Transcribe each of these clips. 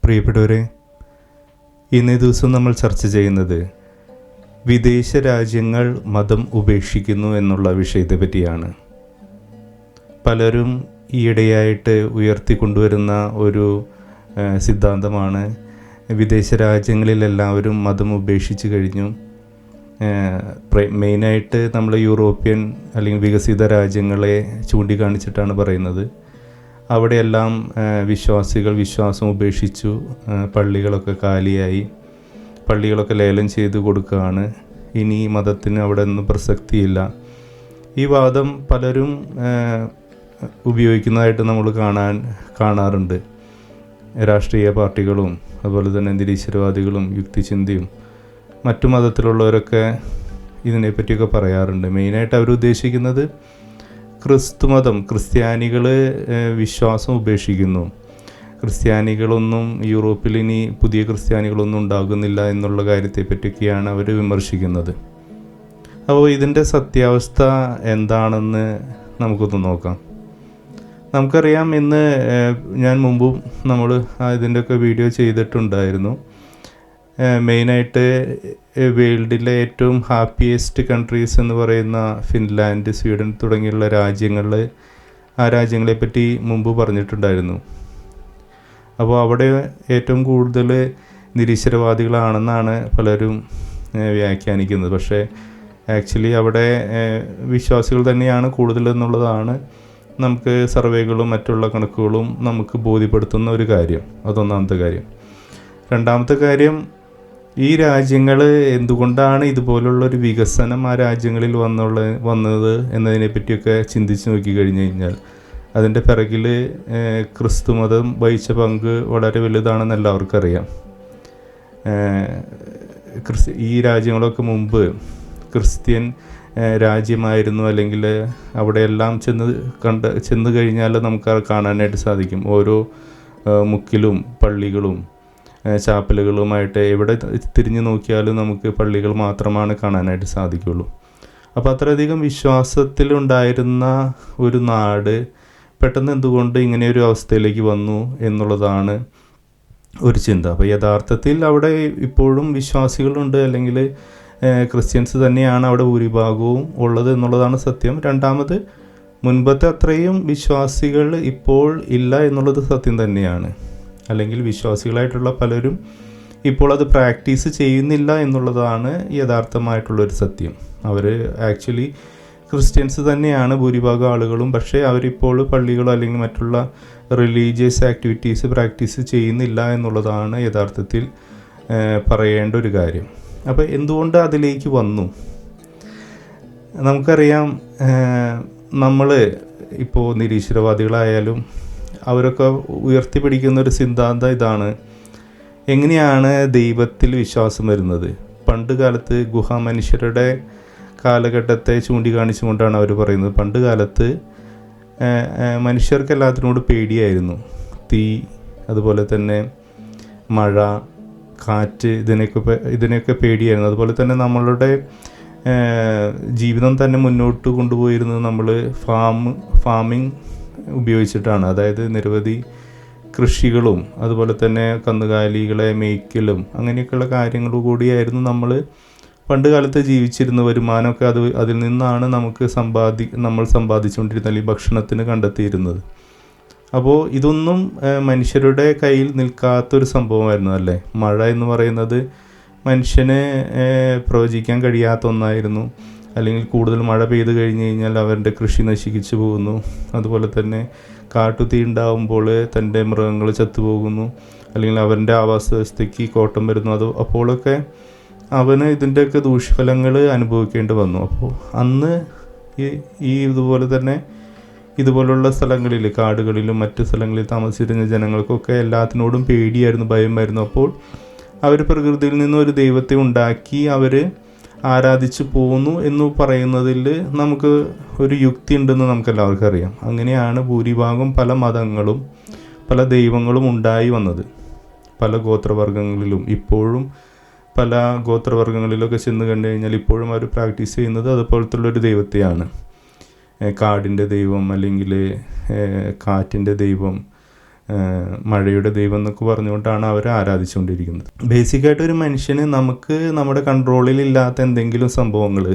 പ്രിയപ്പെട്ടവരെ, ഇന്നേ ദിവസം നമ്മൾ ചർച്ച ചെയ്യുന്നത് വിദേശ രാജ്യങ്ങൾ മതം ഉപേക്ഷിക്കുന്നു എന്നുള്ള വിഷയത്തെ പറ്റിയാണ്. പലരും ഈയിടെയായിട്ട് ഉയർത്തിക്കൊണ്ടുവരുന്ന ഒരു സിദ്ധാന്തമാണ് വിദേശ രാജ്യങ്ങളിലെല്ലാവരും മതം ഉപേക്ഷിച്ച് കഴിഞ്ഞു. മെയിനായിട്ട് നമ്മൾ യൂറോപ്യൻ അല്ലെങ്കിൽ വികസിത രാജ്യങ്ങളെ ചൂണ്ടിക്കാണിച്ചിട്ടാണ് പറയുന്നത്. അവിടെയെല്ലാം വിശ്വാസം ഉപേക്ഷിച്ചു, പള്ളികളൊക്കെ കാലിയായി, പള്ളികളൊക്കെ ലേലം ചെയ്ത് കൊടുക്കുകയാണ്. ഇനി മതത്തിന് അവിടെ ഒന്നും പ്രസക്തിയില്ല. ഈ വാദം പലരും ഉപയോഗിക്കുന്നതായിട്ട് നമ്മൾ കാണാറുണ്ട്. രാഷ്ട്രീയ പാർട്ടികളും അതുപോലെ തന്നെ നിരീശ്വരവാദികളും യുക്തിചിന്തയും മറ്റു മതത്തിലുള്ളവരൊക്കെ ഇതിനെപ്പറ്റിയൊക്കെ പറയാറുണ്ട്. മെയിനായിട്ട് അവരുദ്ദേശിക്കുന്നത് ക്രിസ്തുമതം, ക്രിസ്ത്യാനികൾ വിശ്വാസം ഉപേക്ഷിക്കുന്നു, ക്രിസ്ത്യാനികളൊന്നും യൂറോപ്പിൽ ഇനി പുതിയ ക്രിസ്ത്യാനികളൊന്നും ഉണ്ടാകുന്നില്ല എന്നുള്ള കാര്യത്തെപ്പറ്റിയൊക്കെയാണ് അവർ വിമർശിക്കുന്നത്. അപ്പോൾ ഇതിൻ്റെ സത്യാവസ്ഥ എന്താണെന്ന് നമുക്കൊന്ന് നോക്കാം. നമുക്കറിയാം, ഇന്ന് ഞാൻ മുമ്പും നമ്മൾ ഇതിൻ്റെയൊക്കെ വീഡിയോ ചെയ്തിട്ടുണ്ടായിരുന്നു. മെയിനായിട്ട് വേൾഡിലെ ഏറ്റവും ഹാപ്പിയസ്റ്റ് കൺട്രീസ് എന്ന് പറയുന്ന ഫിൻലാൻഡ്, സ്വീഡൻ തുടങ്ങിയുള്ള ആ രാജ്യങ്ങളെപ്പറ്റി മുമ്പ് പറഞ്ഞിട്ടുണ്ടായിരുന്നു. അപ്പോൾ അവിടെ ഏറ്റവും കൂടുതൽ നിരീശ്വരവാദികളാണെന്നാണ് പലരും വ്യാഖ്യാനിക്കുന്നത്. പക്ഷേ ആക്ച്വലി അവിടെ വിശ്വാസികൾ തന്നെയാണ് കൂടുതലെന്നുള്ളതാണ് നമുക്ക് സർവേകളും മറ്റുള്ള കണക്കുകളും നമുക്ക് ബോധ്യപ്പെടുത്തുന്ന ഒരു കാര്യം. അതൊന്നാമത്തെ കാര്യം. രണ്ടാമത്തെ കാര്യം, ഈ രാജ്യങ്ങൾ എന്തുകൊണ്ടാണ് ഇതുപോലുള്ളൊരു വികസനം ആ രാജ്യങ്ങളിൽ വന്നത് എന്നതിനെപ്പറ്റിയൊക്കെ ചിന്തിച്ച് നോക്കിക്കഴിഞ്ഞ് കഴിഞ്ഞാൽ അതിൻ്റെ പിറകിൽ ക്രിസ്തുമതം വഹിച്ച പങ്ക് വളരെ വലുതാണെന്ന് എല്ലാവർക്കും അറിയാം. ഈ രാജ്യങ്ങളൊക്കെ മുമ്പ് ക്രിസ്ത്യൻ രാജ്യമായിരുന്നു. അല്ലെങ്കിൽ അവിടെയെല്ലാം ചെന്ന് കഴിഞ്ഞാൽ നമുക്ക് കാണാനായിട്ട് സാധിക്കും. ഓരോ മുക്കിലും പള്ളികളും ചാപ്പലുകളുമായിട്ട് എവിടെ തിരിഞ്ഞു നോക്കിയാലും നമുക്ക് പള്ളികൾ മാത്രമാണ് കാണാനായിട്ട് സാധിക്കുള്ളൂ. അപ്പോൾ അത്രയധികം വിശ്വാസത്തിലുണ്ടായിരുന്ന ഒരു നാട് പെട്ടെന്ന് എന്തുകൊണ്ട് ഇങ്ങനെയൊരു അവസ്ഥയിലേക്ക് വന്നു എന്നുള്ളതാണ് ഒരു ചിന്ത. അപ്പോൾ യഥാർത്ഥത്തിൽ അവിടെ ഇപ്പോഴും വിശ്വാസികളുണ്ട്, അല്ലെങ്കിൽ ക്രിസ്ത്യൻസ് തന്നെയാണ് അവിടെ ഭൂരിഭാഗവും ഉള്ളത് എന്നുള്ളതാണ് സത്യം. രണ്ടാമത്, മുൻപത്തെ അത്രയും വിശ്വാസികൾ ഇപ്പോൾ ഇല്ല എന്നുള്ളത് സത്യം തന്നെയാണ്. അല്ലെങ്കിൽ വിശ്വാസികളായിട്ടുള്ള പലരും ഇപ്പോൾ അത് പ്രാക്ടീസ് ചെയ്യുന്നില്ല എന്നുള്ളതാണ് യഥാർത്ഥമായിട്ടുള്ളൊരു സത്യം. അവർ ആക്ച്വലി ക്രിസ്ത്യൻസ് തന്നെയാണ് ഭൂരിഭാഗം ആളുകളും. പക്ഷേ അവരിപ്പോൾ പള്ളികളോ അല്ലെങ്കിൽ മറ്റുള്ള റിലീജിയസ് ആക്ടിവിറ്റീസ് പ്രാക്ടീസ് ചെയ്യുന്നില്ല എന്നുള്ളതാണ് യഥാർത്ഥത്തിൽ പറയേണ്ട ഒരു കാര്യം. അപ്പോൾ എന്തുകൊണ്ട് അതിലേക്ക് വന്നു? നമുക്കറിയാം, നമ്മൾ ഇപ്പോൾ നിരീശ്വരവാദികളായാലും അവരൊക്കെ ഉയർത്തിപ്പിടിക്കുന്നൊരു സിദ്ധാന്തം ഇതാണ്: എങ്ങനെയാണ് ദൈവത്തിൽ വിശ്വാസം വരുന്നത്? പണ്ട് കാലത്ത് ഗുഹാമനുഷ്യരുടെ കാലഘട്ടത്തെ ചൂണ്ടിക്കാണിച്ചുകൊണ്ടാണ് അവർ പറയുന്നത്. പണ്ട് കാലത്ത് മനുഷ്യർക്ക് എല്ലാത്തിനോട് പേടിയായിരുന്നു. തീ, അതുപോലെ തന്നെ മഴ, കാറ്റ്, ഇതിനെയൊക്കെ പേടിയായിരുന്നു. അതുപോലെ തന്നെ നമ്മളുടെ ജീവിതം തന്നെ മുന്നോട്ട് കൊണ്ടുപോയിരുന്നത് നമ്മൾ ഫാമിംഗ് ഉപയോഗിച്ചിട്ടാണ്. അതായത് നിരവധി കൃഷികളും അതുപോലെ തന്നെ കന്നുകാലികളെ മേയ്ക്കലും അങ്ങനെയൊക്കെയുള്ള കാര്യങ്ങൾ കൂടിയായിരുന്നു നമ്മൾ പണ്ട് കാലത്ത് ജീവിച്ചിരുന്ന. വരുമാനമൊക്കെ അതിൽ നിന്നാണ് നമ്മൾ സമ്പാദിച്ചുകൊണ്ടിരുന്ന അല്ലെങ്കിൽ ഭക്ഷണത്തിന് കണ്ടെത്തിയിരുന്നത്. അപ്പോൾ ഇതൊന്നും മനുഷ്യരുടെ കയ്യിൽ നിൽക്കാത്തൊരു സംഭവമായിരുന്നു, അല്ലേ? മഴ എന്ന് പറയുന്നത് മനുഷ്യന് പ്രവചിക്കാൻ കഴിയാത്ത ഒന്നായിരുന്നു. അല്ലെങ്കിൽ കൂടുതൽ മഴ പെയ്ത് കഴിഞ്ഞ് കഴിഞ്ഞാൽ അവരുടെ കൃഷി നശിച്ചു പോകുന്നു. അതുപോലെ തന്നെ കാട്ടുതീ ഉണ്ടാകുമ്പോൾ തൻ്റെ മൃഗങ്ങൾ ചത്തുപോകുന്നു, അല്ലെങ്കിൽ അവൻ്റെ ആവാസ വ്യവസ്ഥയ്ക്ക് കോട്ടം വരുന്നു. അപ്പോഴൊക്കെ അവന് ഇതിൻ്റെയൊക്കെ ദൂഷ്യഫലങ്ങൾ അനുഭവിക്കേണ്ടി വന്നു. അപ്പോൾ അന്ന് ഇതുപോലുള്ള സ്ഥലങ്ങളിൽ, കാടുകളിലും മറ്റ് സ്ഥലങ്ങളിൽ താമസിച്ചിരുന്ന ജനങ്ങൾക്കൊക്കെ എല്ലാത്തിനോടും പേടിയായിരുന്നു, ഭയമായിരുന്നു. അപ്പോൾ അവർ പ്രകൃതിയിൽ നിന്നും ഒരു ദൈവത്തെ ഉണ്ടാക്കി അവർ ആരാധിച്ചു പോന്നു എന്ന് പറയുന്നതിൽ നമുക്ക് ഒരു യുക്തി ഉണ്ടെന്ന് നമുക്കെല്ലാവർക്കും അറിയാം. അങ്ങനെയാണ് ഭൂരിഭാഗം പല മതങ്ങളും പല ദൈവങ്ങളും ഉണ്ടായി വന്നത്. പല ഗോത്രവർഗ്ഗങ്ങളിലും ഇപ്പോഴും പല ഗോത്രവർഗ്ഗങ്ങളിലൊക്കെ ചെന്ന് കണ്ടു കഴിഞ്ഞാൽ ഇപ്പോഴും അവർ പ്രാക്ടീസ് ചെയ്യുന്നത് അതുപോലത്തുള്ളൊരു ദൈവത്തെയാണ്. കാടിൻ്റെ ദൈവം, അല്ലെങ്കിൽ കാറ്റിൻ്റെ ദൈവം, മഴയുടെ ദൈവം എന്നൊക്കെ പറഞ്ഞുകൊണ്ടാണ് അവർ ആരാധിച്ചുകൊണ്ടിരിക്കുന്നത്. ബേസിക്കായിട്ട് ഒരു മനുഷ്യന് നമുക്ക് നമ്മുടെ കൺട്രോളിലില്ലാത്ത എന്തെങ്കിലും സംഭവങ്ങൾ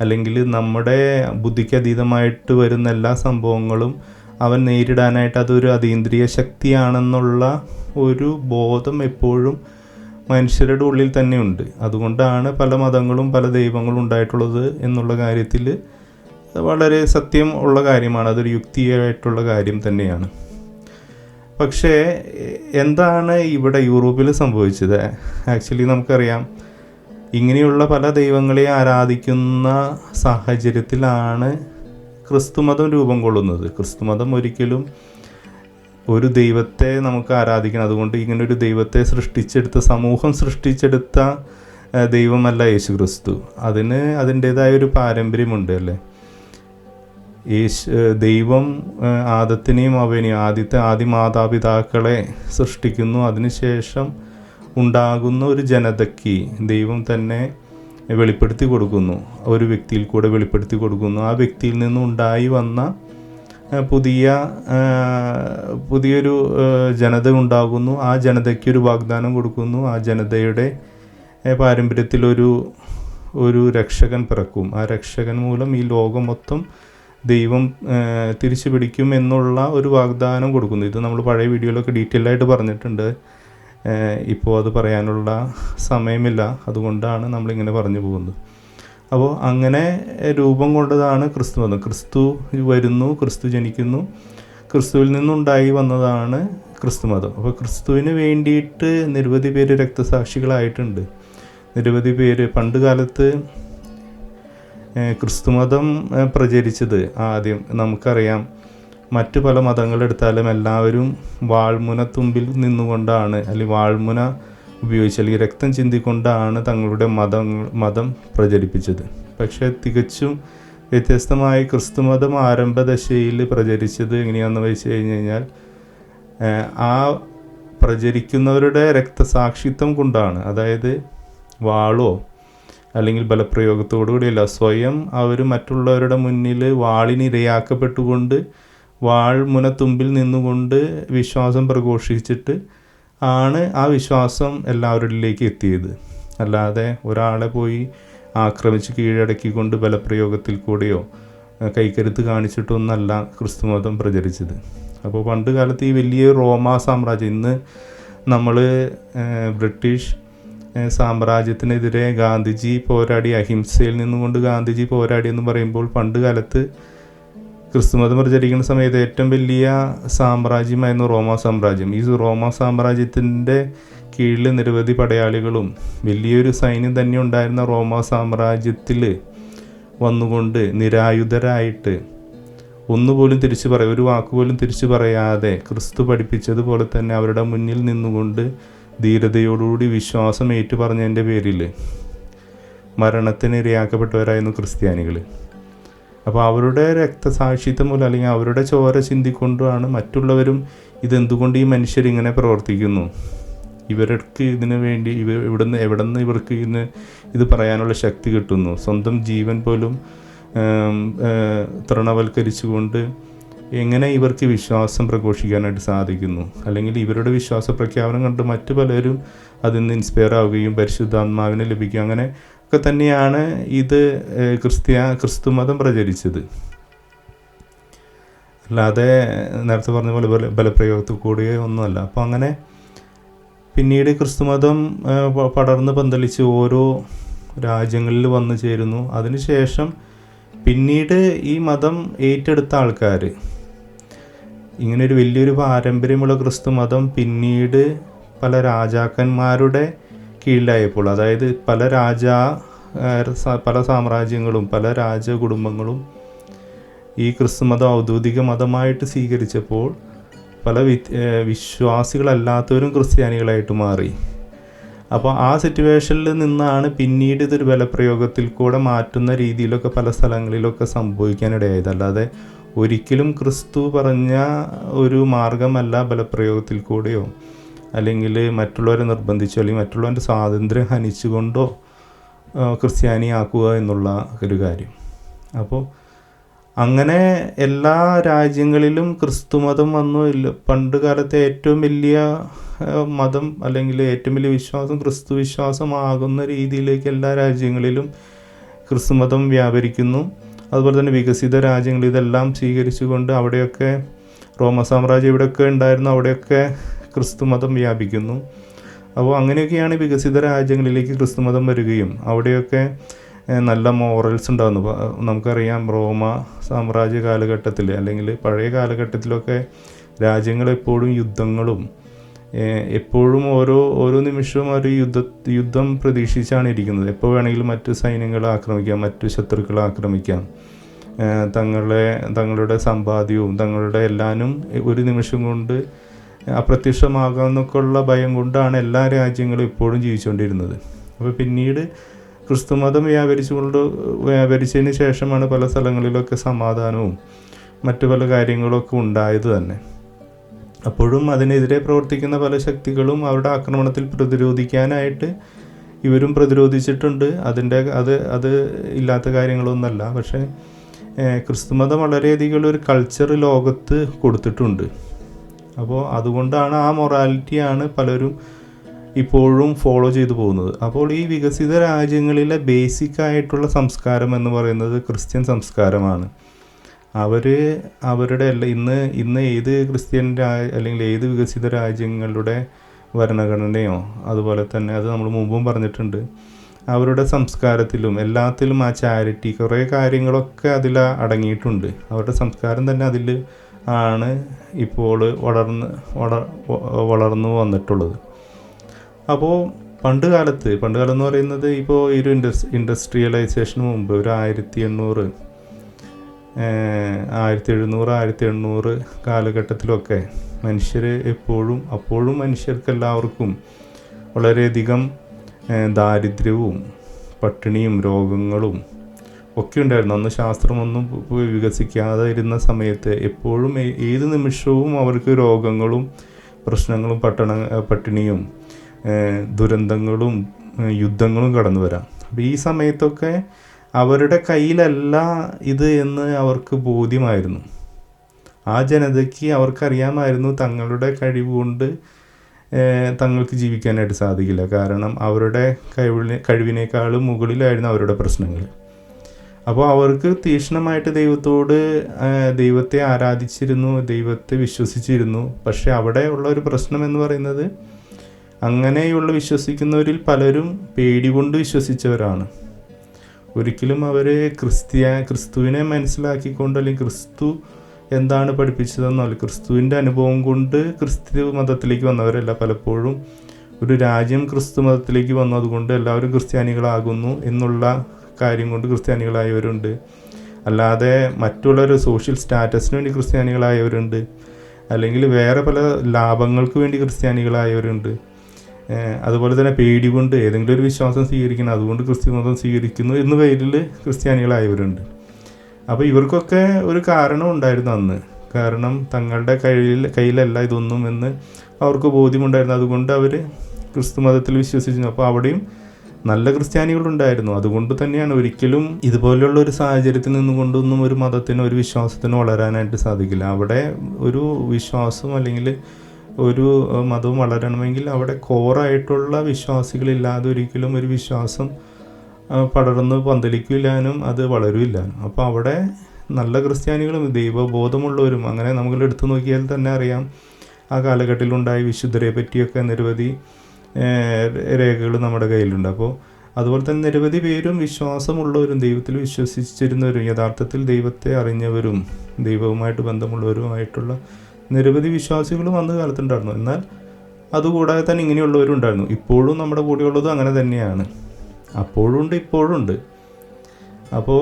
അല്ലെങ്കിൽ നമ്മുടെ ബുദ്ധിക്ക് അതീതമായിട്ട് വരുന്ന എല്ലാ സംഭവങ്ങളും അവൻ നേരിടാനായിട്ട് അതൊരു അതീന്ദ്രിയ ശക്തിയാണെന്നുള്ള ഒരു ബോധം എപ്പോഴും മനുഷ്യരുടെ ഉള്ളിൽ തന്നെ ഉണ്ട്. അതുകൊണ്ടാണ് പല മതങ്ങളും പല ദൈവങ്ങളും ഉണ്ടായിട്ടുള്ളത് എന്നുള്ള കാര്യത്തിൽ വളരെ സത്യം ഉള്ള കാര്യമാണ്. അതൊരു യുക്തിയായിട്ടുള്ള കാര്യം തന്നെയാണ്. പക്ഷേ എന്താണ് ഇവിടെ യൂറോപ്പിൽ സംഭവിച്ചത്? ആക്ച്വലി നമുക്കറിയാം, ഇങ്ങനെയുള്ള പല ദൈവങ്ങളെ ആരാധിക്കുന്ന സാഹചര്യത്തിലാണ് ക്രിസ്തുമതം രൂപം കൊള്ളുന്നത്. ക്രിസ്തുമതം ഒരിക്കലും ഒരു ദൈവത്തെ നമുക്ക് ആരാധിക്കണം, അതുകൊണ്ട് ഇങ്ങനൊരു ദൈവത്തെ സമൂഹം സൃഷ്ടിച്ചെടുത്ത ദൈവമല്ല യേശു ക്രിസ്തു. അതിന് അതിൻ്റേതായ ഒരു പാരമ്പര്യമുണ്ട് അല്ലേ. ദൈവം ആദത്തിനെയും അവനെയും ആദ്യ മാതാപിതാക്കളെ സൃഷ്ടിക്കുന്നു. അതിനുശേഷം ഉണ്ടാകുന്ന ഒരു ജനതയ്ക്ക് ദൈവം തന്നെ വെളിപ്പെടുത്തി കൊടുക്കുന്നു, ഒരു വ്യക്തിയിൽ കൂടെ വെളിപ്പെടുത്തി കൊടുക്കുന്നു. ആ വ്യക്തിയിൽ നിന്നുണ്ടായി വന്ന പുതിയൊരു ജനത ഉണ്ടാകുന്നു. ആ ജനതയ്ക്കൊരു വാഗ്ദാനം കൊടുക്കുന്നു. ആ ജനതയുടെ പാരമ്പര്യത്തിലൊരു രക്ഷകൻ പിറക്കും. ആ രക്ഷകൻ മൂലം ഈ ലോകം മൊത്തം ദൈവം തിരിച്ചു പിടിക്കും എന്നുള്ള ഒരു വാഗ്ദാനം കൊടുക്കുന്നു. ഇത് നമ്മൾ പഴയ വീഡിയോയിലൊക്കെ ഡീറ്റെയിൽ ആയിട്ട് പറഞ്ഞിട്ടുണ്ട്. ഇപ്പോൾ അത് പറയാനുള്ള സമയമില്ല, അതുകൊണ്ടാണ് നമ്മളിങ്ങനെ പറഞ്ഞു പോകുന്നത്. അപ്പോൾ അങ്ങനെ രൂപം കൊണ്ടതാണ് ക്രിസ്തുമതം. ക്രിസ്തു വരുന്നു, ക്രിസ്തു ജനിക്കുന്നു, ക്രിസ്തുവിൽ നിന്നുണ്ടായി വന്നതാണ് ക്രിസ്തുമതം. അപ്പോൾ ക്രിസ്തുവിന് വേണ്ടിയിട്ട് നിരവധി പേര് രക്തസാക്ഷികളായിട്ടുണ്ട്. നിരവധി പേര് പണ്ട് കാലത്ത് ക്രിസ്തുമതം പ്രചരിച്ചത് ആദ്യം നമുക്കറിയാം. മറ്റു പല മതങ്ങളെടുത്താലും എല്ലാവരും വാൾമുന തുമ്പിൽ നിന്നുകൊണ്ടാണ്, അല്ലെങ്കിൽ വാൾമുന ഉപയോഗിച്ച് അല്ലെങ്കിൽ രക്തം ചിന്തിക്കൊണ്ടാണ് തങ്ങളുടെ മതം പ്രചരിപ്പിച്ചത്. പക്ഷേ തികച്ചും വ്യത്യസ്തമായി ക്രിസ്തുമതം ആരംഭദശയിൽ പ്രചരിച്ചത് എങ്ങനെയാണെന്ന് വെച്ച് കഴിഞ്ഞാൽ ആ പ്രചരിക്കുന്നവരുടെ രക്തസാക്ഷിത്വം കൊണ്ടാണ്. അതായത് വാളോ അല്ലെങ്കിൽ ബലപ്രയോഗത്തോടുകൂടിയല്ല, സ്വയം അവർ മറ്റുള്ളവരുടെ മുന്നിൽ വാളിനിരയാക്കപ്പെട്ടുകൊണ്ട് വാൾമുനത്തുമ്പിൽ നിന്നുകൊണ്ട് വിശ്വാസം പ്രഘോഷിച്ചിട്ട് ആണ് ആ വിശ്വാസം എല്ലാവരിലേക്ക് എത്തിയത്. അല്ലാതെ ഒരാളെ പോയി ആക്രമിച്ച് കീഴടക്കിക്കൊണ്ട് ബലപ്രയോഗത്തിൽ കൂടെയോ കൈക്കരുത്ത് കാണിച്ചിട്ടൊന്നല്ല ക്രിസ്തുമതം പ്രചരിച്ചത്. അപ്പോൾ പണ്ട് കാലത്ത് ഈ വലിയ റോമാ സാമ്രാജ്യം, ഇന്ന് നമ്മൾ ബ്രിട്ടീഷ് സാമ്രാജ്യത്തിനെതിരെ ഗാന്ധിജി പോരാടി, അഹിംസയിൽ നിന്നുകൊണ്ട് ഗാന്ധിജി പോരാടി എന്ന് പറയുമ്പോൾ പണ്ട് കാലത്ത് ക്രിസ്തുമതം പ്രചരിക്കുന്ന സമയത്ത് ഏറ്റവും വലിയ സാമ്രാജ്യമായിരുന്നു റോമാ സാമ്രാജ്യം. ഈ റോമാ സാമ്രാജ്യത്തിൻ്റെ കീഴിൽ നിരവധി പടയാളികളും വലിയൊരു സൈന്യം തന്നെ ഉണ്ടായിരുന്ന റോമാ സാമ്രാജ്യത്തിൽ വന്നുകൊണ്ട് നിരായുധരായിട്ട് ഒന്നുപോലും ഒരു വാക്കുപോലും തിരിച്ചു പറയാതെ ക്രിസ്തു പഠിപ്പിച്ചതുപോലെ തന്നെ അവരുടെ മുന്നിൽ നിന്നുകൊണ്ട് ധീരതയോടുകൂടി വിശ്വാസം ഏറ്റുപറഞ്ഞതിൻ്റെ പേരിൽ മരണത്തിന് ഇരയാക്കപ്പെട്ടവരായിരുന്നു ക്രിസ്ത്യാനികൾ. അപ്പോൾ അവരുടെ രക്തസാക്ഷിത്വം മൂലം അല്ലെങ്കിൽ അവരുടെ ചോര ചിന്തിക്കൊണ്ടാണ് മറ്റുള്ളവരും ഇതെന്തുകൊണ്ട് ഈ മനുഷ്യരിങ്ങനെ പ്രവർത്തിക്കുന്നു, ഇവർക്ക് ഇതിനു വേണ്ടി എവിടെ നിന്ന് ഇവർക്ക് ഇത് പറയാനുള്ള ശക്തി കിട്ടുന്നു, സ്വന്തം ജീവൻ പോലും തൃണവൽക്കരിച്ചുകൊണ്ട് എങ്ങനെ ഇവർക്ക് വിശ്വാസം പ്രഘോഷിക്കാനായിട്ട് സാധിക്കുന്നു, അല്ലെങ്കിൽ ഇവരുടെ വിശ്വാസ പ്രഖ്യാപനം കണ്ട് മറ്റു പലരും അതിൽ നിന്ന് ഇൻസ്പയർ ആവുകയും പരിശുദ്ധാത്മാവിനെ ലഭിക്കുക, അങ്ങനെ ഒക്കെ തന്നെയാണ് ഇത് ക്രിസ്തുമതം പ്രചരിച്ചത്. അല്ലാതെ നേരത്തെ പറഞ്ഞ പോലെ ബലപ്രയോഗത്തിൽ കൂടിയ ഒന്നുമല്ല. അപ്പോൾ അങ്ങനെ പിന്നീട് ക്രിസ്തുമതം പടർന്ന് പന്തലിച്ച് ഓരോ രാജ്യങ്ങളിൽ വന്നു ചേരുന്നു. അതിനുശേഷം പിന്നീട് ഈ മതം ഏറ്റെടുത്ത ആൾക്കാർ, ഇങ്ങനൊരു വലിയൊരു പാരമ്പര്യമുള്ള ക്രിസ്തുമതം പിന്നീട് പല രാജാക്കന്മാരുടെ കീഴിലായപ്പോൾ, അതായത് പല സാമ്രാജ്യങ്ങളും പല രാജകുടുംബങ്ങളും ഈ ക്രിസ്തുമതം ഔദ്യോഗിക മതമായിട്ട് സ്വീകരിച്ചപ്പോൾ പല വിശ്വാസികളല്ലാത്തവരും ക്രിസ്ത്യാനികളായിട്ട് മാറി. അപ്പോൾ ആ സിറ്റുവേഷനിൽ നിന്നാണ് പിന്നീട് ഇതൊരു ബലപ്രയോഗത്തിൽ കൂടെ മാറ്റുന്ന രീതിയിലൊക്കെ പല സ്ഥലങ്ങളിലൊക്കെ സംഭവിക്കാനിടയായത്. അല്ലാതെ ഒരിക്കലും ക്രിസ്തു പറഞ്ഞ ഒരു മാർഗമല്ല ബലപ്രയോഗത്തിൽ കൂടെയോ അല്ലെങ്കിൽ മറ്റുള്ളവരെ നിർബന്ധിച്ചോ അല്ലെങ്കിൽ മറ്റുള്ളവൻ്റെ സ്വാതന്ത്ര്യം ഹനിച്ചുകൊണ്ടോ ക്രിസ്ത്യാനിയാക്കുക എന്നുള്ള ഒരു കാര്യം. അപ്പോൾ അങ്ങനെ എല്ലാ രാജ്യങ്ങളിലും ക്രിസ്തുമതം വന്നു. പണ്ട് കാലത്തെ ഏറ്റവും വലിയ മതം അല്ലെങ്കിൽ ഏറ്റവും വലിയ വിശ്വാസം ക്രിസ്തു വിശ്വാസമാകുന്ന രീതിയിലേക്ക് എല്ലാ രാജ്യങ്ങളിലും ക്രിസ്തുമതം വ്യാപരിക്കുന്നു. അതുപോലെ തന്നെ വികസിത രാജ്യങ്ങൾ ഇതെല്ലാം സ്വീകരിച്ചുകൊണ്ട് അവിടെയൊക്കെ റോമ സാമ്രാജ്യം ഇവിടെയൊക്കെ ഉണ്ടായിരുന്നു, അവിടെയൊക്കെ ക്രിസ്തുമതം വ്യാപിക്കുന്നു. അപ്പോൾ അങ്ങനെയൊക്കെയാണ് വികസിത രാജ്യങ്ങളിലേക്ക് ക്രിസ്തുമതം വരികയും അവിടെയൊക്കെ നല്ല മോറൽസ് ഉണ്ടാകുന്നു. നമുക്കറിയാം റോമ സാമ്രാജ്യ കാലഘട്ടത്തിൽ അല്ലെങ്കിൽ പഴയ കാലഘട്ടത്തിലൊക്കെ രാജ്യങ്ങൾ എപ്പോഴും യുദ്ധങ്ങളും എപ്പോഴും ഓരോ നിമിഷവും ഒരു യുദ്ധം പ്രതീക്ഷിച്ചാണ് ഇരിക്കുന്നത്. എപ്പോൾ വേണമെങ്കിലും മറ്റു സൈന്യങ്ങളെ ആക്രമിക്കാം, മറ്റു ശത്രുക്കളെ ആക്രമിക്കാം. തങ്ങളുടെ സമ്പാദ്യവും തങ്ങളുടെ എല്ലാനും ഒരു നിമിഷം കൊണ്ട് അപ്രത്യക്ഷമാകാമെന്നൊക്കെയുള്ള ഭയം കൊണ്ടാണ് എല്ലാ രാജ്യങ്ങളും ഇപ്പോഴും ജീവിച്ചുകൊണ്ടിരുന്നത്. അപ്പോൾ പിന്നീട് ക്രിസ്തുമതം വ്യാപരിച്ചതിന് ശേഷമാണ് പല സ്ഥലങ്ങളിലൊക്കെ സമാധാനവും മറ്റു പല കാര്യങ്ങളൊക്കെ ഉണ്ടായത് തന്നെ. അപ്പോഴും അതിനെതിരെ പ്രവർത്തിക്കുന്ന പല ശക്തികളും അവരുടെ ആക്രമണത്തിൽ പ്രതിരോധിക്കാനായിട്ട് ഇവരും പ്രതിരോധിച്ചിട്ടുണ്ട്. അത് ഇല്ലാത്ത കാര്യങ്ങളൊന്നുമല്ല. പക്ഷേ ക്രിസ്തുമതം വളരെയധികം ഒരു കൾച്ചർ ലോകത്ത് കൊടുത്തിട്ടുണ്ട്. അപ്പോൾ അതുകൊണ്ടാണ് ആ മൊറാലിറ്റിയാണ് പലരും ഇപ്പോഴും ഫോളോ ചെയ്തു പോകുന്നത്. അപ്പോൾ ഈ വികസിത രാജ്യങ്ങളിലെ ബേസിക് ആയിട്ടുള്ള സംസ്കാരം എന്ന് പറയുന്നത് ക്രിസ്ത്യൻ സംസ്കാരമാണ്. അവരുടെ ഇന്ന് ഏത് ക്രിസ്ത്യൻ അല്ലെങ്കിൽ ഏത് വികസിത രാജ്യങ്ങളുടെ ഭരണഘടനയോ അതുപോലെ തന്നെ അത് നമ്മൾ മുമ്പും പറഞ്ഞിട്ടുണ്ട്, അവരുടെ സംസ്കാരത്തിലും എല്ലാത്തിലും ആ ചാരിറ്റി കുറേ കാര്യങ്ങളൊക്കെ അതിൽ അടങ്ങിയിട്ടുണ്ട്. അവരുടെ സംസ്കാരം തന്നെ അതിൽ ആണ് ഇപ്പോൾ വളർന്നു വന്നിട്ടുള്ളത്. അപ്പോൾ പണ്ട് കാലം എന്ന് പറയുന്നത് ഇപ്പോൾ ഈ ഒരു ഇൻഡസ്ട്രിയലൈസേഷന് മുമ്പ് ഒരു 1700 കാലഘട്ടത്തിലൊക്കെ മനുഷ്യർ അപ്പോഴും മനുഷ്യർക്കെല്ലാവർക്കും വളരെയധികം ദാരിദ്ര്യവും പട്ടിണിയും രോഗങ്ങളും ഒക്കെ ഉണ്ടായിരുന്നു. അന്ന് ശാസ്ത്രമൊന്നും വികസിക്കാതെ ഇരുന്ന സമയത്ത് എപ്പോഴും ഏത് നിമിഷവും അവർക്ക് രോഗങ്ങളും പ്രശ്നങ്ങളും പട്ടിണിയും ദുരന്തങ്ങളും യുദ്ധങ്ങളും കടന്നു വരാം. അപ്പോൾ ഈ സമയത്തൊക്കെ അവരുടെ കയ്യിലല്ല ഇത് എന്ന് അവർക്ക് ബോധ്യമായിരുന്നു. ആ ജനതയ്ക്ക് അവർക്കറിയാമായിരുന്നു തങ്ങളുടെ കഴിവ് കൊണ്ട് തങ്ങൾക്ക് ജീവിക്കാനായിട്ട് സാധിക്കില്ല. കാരണം അവരുടെ കഴിവിനേക്കാളും മുകളിലായിരുന്നു അവരുടെ പ്രശ്നങ്ങൾ. അപ്പോൾ അവർക്ക് തീക്ഷ്ണമായിട്ട് ദൈവത്തെ ആരാധിച്ചിരുന്നു, ദൈവത്തെ വിശ്വസിച്ചിരുന്നു. പക്ഷെ അവിടെ ഉള്ള ഒരു പ്രശ്നം എന്ന് പറയുന്നത് അങ്ങനെയുള്ള വിശ്വസിക്കുന്നവരിൽ പലരും പേടികൊണ്ട് വിശ്വസിച്ചവരാണ്. ഒരിക്കലും അവർ ക്രിസ്തുവിനെ മനസ്സിലാക്കിക്കൊണ്ട് അല്ലെങ്കിൽ ക്രിസ്തു എന്താണ് പഠിപ്പിച്ചതെന്നോ അല്ലെങ്കിൽ ക്രിസ്തുവിൻ്റെ അനുഭവം കൊണ്ട് ക്രിസ്തു മതത്തിലേക്ക് വന്നവരല്ല. പലപ്പോഴും ഒരു രാജ്യം ക്രിസ്തു മതത്തിലേക്ക് വന്നു, അതുകൊണ്ട് എല്ലാവരും ക്രിസ്ത്യാനികളാകുന്നു എന്നുള്ള കാര്യം കൊണ്ട് ക്രിസ്ത്യാനികളായവരുണ്ട്. അല്ലാതെ മറ്റുള്ളൊരു സോഷ്യൽ സ്റ്റാറ്റസിന് വേണ്ടി ക്രിസ്ത്യാനികളായവരുണ്ട്, അല്ലെങ്കിൽ വേറെ പല ലാഭങ്ങൾക്ക് വേണ്ടി ക്രിസ്ത്യാനികളായവരുണ്ട്. അതുപോലെ തന്നെ പേടി കൊണ്ട് ഏതെങ്കിലും ഒരു വിശ്വാസം സ്വീകരിക്കണം, അതുകൊണ്ട് ക്രിസ്തു മതം സ്വീകരിക്കുന്നു എന്ന പേരിൽ ക്രിസ്ത്യാനികളായവരുണ്ട്. അപ്പോൾ ഇവർക്കൊക്കെ ഒരു കാരണം ഉണ്ടായിരുന്നു അന്ന്. കാരണം തങ്ങളുടെ കയ്യിലല്ല ഇതൊന്നും എന്ന് അവർക്ക് ബോധ്യമുണ്ടായിരുന്നു. അതുകൊണ്ട് അവർ ക്രിസ്തു മതത്തിൽ വിശ്വസിച്ചു. അപ്പോൾ അവിടെയും നല്ല ക്രിസ്ത്യാനികളുണ്ടായിരുന്നു. അതുകൊണ്ട് തന്നെയാണ് ഒരിക്കലും ഇതുപോലെയുള്ള ഒരു സാഹചര്യത്തിൽ നിന്നുകൊണ്ടൊന്നും ഒരു മതത്തിനോ ഒരു വിശ്വാസത്തിനോ വളരാനായിട്ട് സാധിക്കില്ല. അവിടെ ഒരു വിശ്വാസം അല്ലെങ്കിൽ ഒരു മതവും വളരണമെങ്കിൽ അവിടെ കോറായിട്ടുള്ള വിശ്വാസികളില്ലാതെ ഒരിക്കലും ഒരു വിശ്വാസം പടർന്ന് പന്തലിക്കില്ലാനും അത് വളരില്ലാനും. അപ്പോൾ അവിടെ നല്ല ക്രിസ്ത്യാനികളും ദൈവബോധമുള്ളവരും അങ്ങനെ നമുക്ക് എടുത്തു നോക്കിയാൽ തന്നെ അറിയാം ആ കാലഘട്ടത്തിലുണ്ടായ വിശുദ്ധരെ പറ്റിയൊക്കെ നിരവധി രേഖകൾ നമ്മുടെ കയ്യിലുണ്ട്. അപ്പോൾ അതുപോലെ തന്നെ നിരവധി പേരും വിശ്വാസമുള്ളവരും ദൈവത്തിൽ വിശ്വസിച്ചിരുന്നവരും യഥാർത്ഥത്തിൽ ദൈവത്തെ അറിഞ്ഞവരും ദൈവവുമായിട്ട് ബന്ധമുള്ളവരുമായിട്ടുള്ള നിരവധി വിശ്വാസികളും അന്ന് കാലത്തുണ്ടായിരുന്നു. എന്നാൽ അതുകൂടാതെ തന്നെ ഇങ്ങനെയുള്ളവരും ഉണ്ടായിരുന്നു. ഇപ്പോഴും നമ്മുടെ കൂടെയുള്ളതും അങ്ങനെ തന്നെയാണ്. അപ്പോഴും ഉണ്ട്, ഇപ്പോഴും ഉണ്ട്. അപ്പോൾ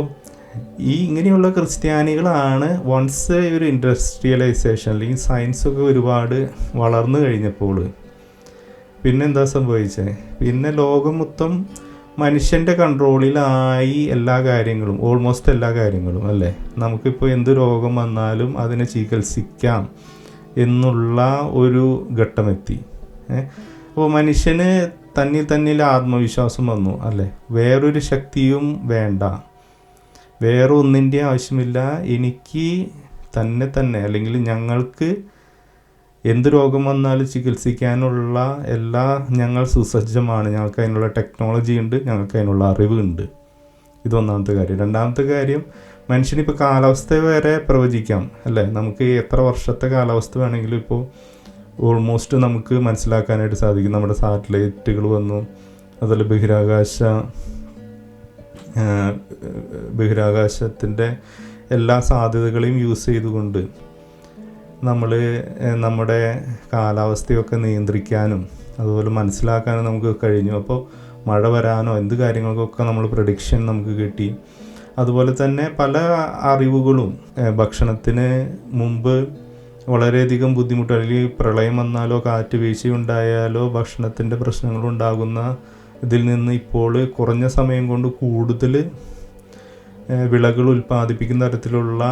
ഇങ്ങനെയുള്ള ക്രിസ്ത്യാനികളാണ് വൺസ് ഒരു ഇൻഡസ്ട്രിയലൈസേഷൻ അല്ലെങ്കിൽ സയൻസൊക്കെ ഒരുപാട് വളർന്നു കഴിഞ്ഞപ്പോൾ പിന്നെന്താ സംഭവിച്ചത്? പിന്നെ ലോകം മൊത്തം മനുഷ്യൻ്റെ കൺട്രോളിലായി എല്ലാ കാര്യങ്ങളും, ഓൾമോസ്റ്റ് എല്ലാ കാര്യങ്ങളും അല്ലേ. നമുക്കിപ്പോൾ എന്ത് രോഗം വന്നാലും അതിനെ ചികിത്സിക്കാം എന്നുള്ള ഒരു ഘട്ടമെത്തി. അപ്പോൾ മനുഷ്യന് തന്നിൽ ആത്മവിശ്വാസം വന്നു അല്ലേ, വേറൊരു ശക്തിയും വേണ്ട. വേറെ ഒന്നിൻ്റെ ആവശ്യമില്ല. എനിക്ക് തന്നെ അല്ലെങ്കിൽ ഞങ്ങൾക്ക് എന്ത് രോഗം വന്നാലും ചികിത്സിക്കാനുള്ള ഞങ്ങൾ സുസജ്ജമാണ്. ഞങ്ങൾക്ക് അതിനുള്ള ടെക്നോളജി ഉണ്ട്, ഞങ്ങൾക്ക് അതിനുള്ള അറിവുണ്ട്. ഇതൊന്നാമത്തെ കാര്യം. രണ്ടാമത്തെ കാര്യം, മനുഷ്യനിപ്പോൾ കാലാവസ്ഥ വരെ പ്രവചിക്കാം അല്ലേ? നമുക്ക് എത്ര വർഷത്തെ കാലാവസ്ഥ വേണമെങ്കിലും ഇപ്പോൾ ഓൾമോസ്റ്റ് നമുക്ക് മനസ്സിലാക്കാനായിട്ട് സാധിക്കും. നമ്മുടെ സാറ്റലൈറ്റുകൾ വന്നു, അതുപോലെ ബഹിരാകാശത്തിൻ്റെ എല്ലാ സാധ്യതകളെയും യൂസ് ചെയ്തുകൊണ്ട് നമ്മൾ നമ്മുടെ കാലാവസ്ഥയൊക്കെ നിയന്ത്രിക്കാനും അതുപോലെ മനസ്സിലാക്കാനും നമുക്ക് കഴിഞ്ഞു. അപ്പോൾ മഴ വരാനോ എന്ത് കാര്യങ്ങൾക്കൊക്കെ നമ്മൾ പ്രഡിക്ഷൻ നമുക്ക് കിട്ടി. അതുപോലെ തന്നെ പല അറിവുകളും ഭക്ഷണത്തിന് മുമ്പ് വളരെയധികം ബുദ്ധിമുട്ട്, അല്ലെങ്കിൽ പ്രളയം വന്നാലോ കാറ്റ് വീഴ്ചയുണ്ടായാലോ ഭക്ഷണത്തിൻ്റെ പ്രശ്നങ്ങളുണ്ടാകുന്ന ഇതിൽ നിന്ന് ഇപ്പോൾ കുറഞ്ഞ സമയം കൊണ്ട് കൂടുതൽ വിളകൾ ഉൽപ്പാദിപ്പിക്കുന്ന തരത്തിലുള്ള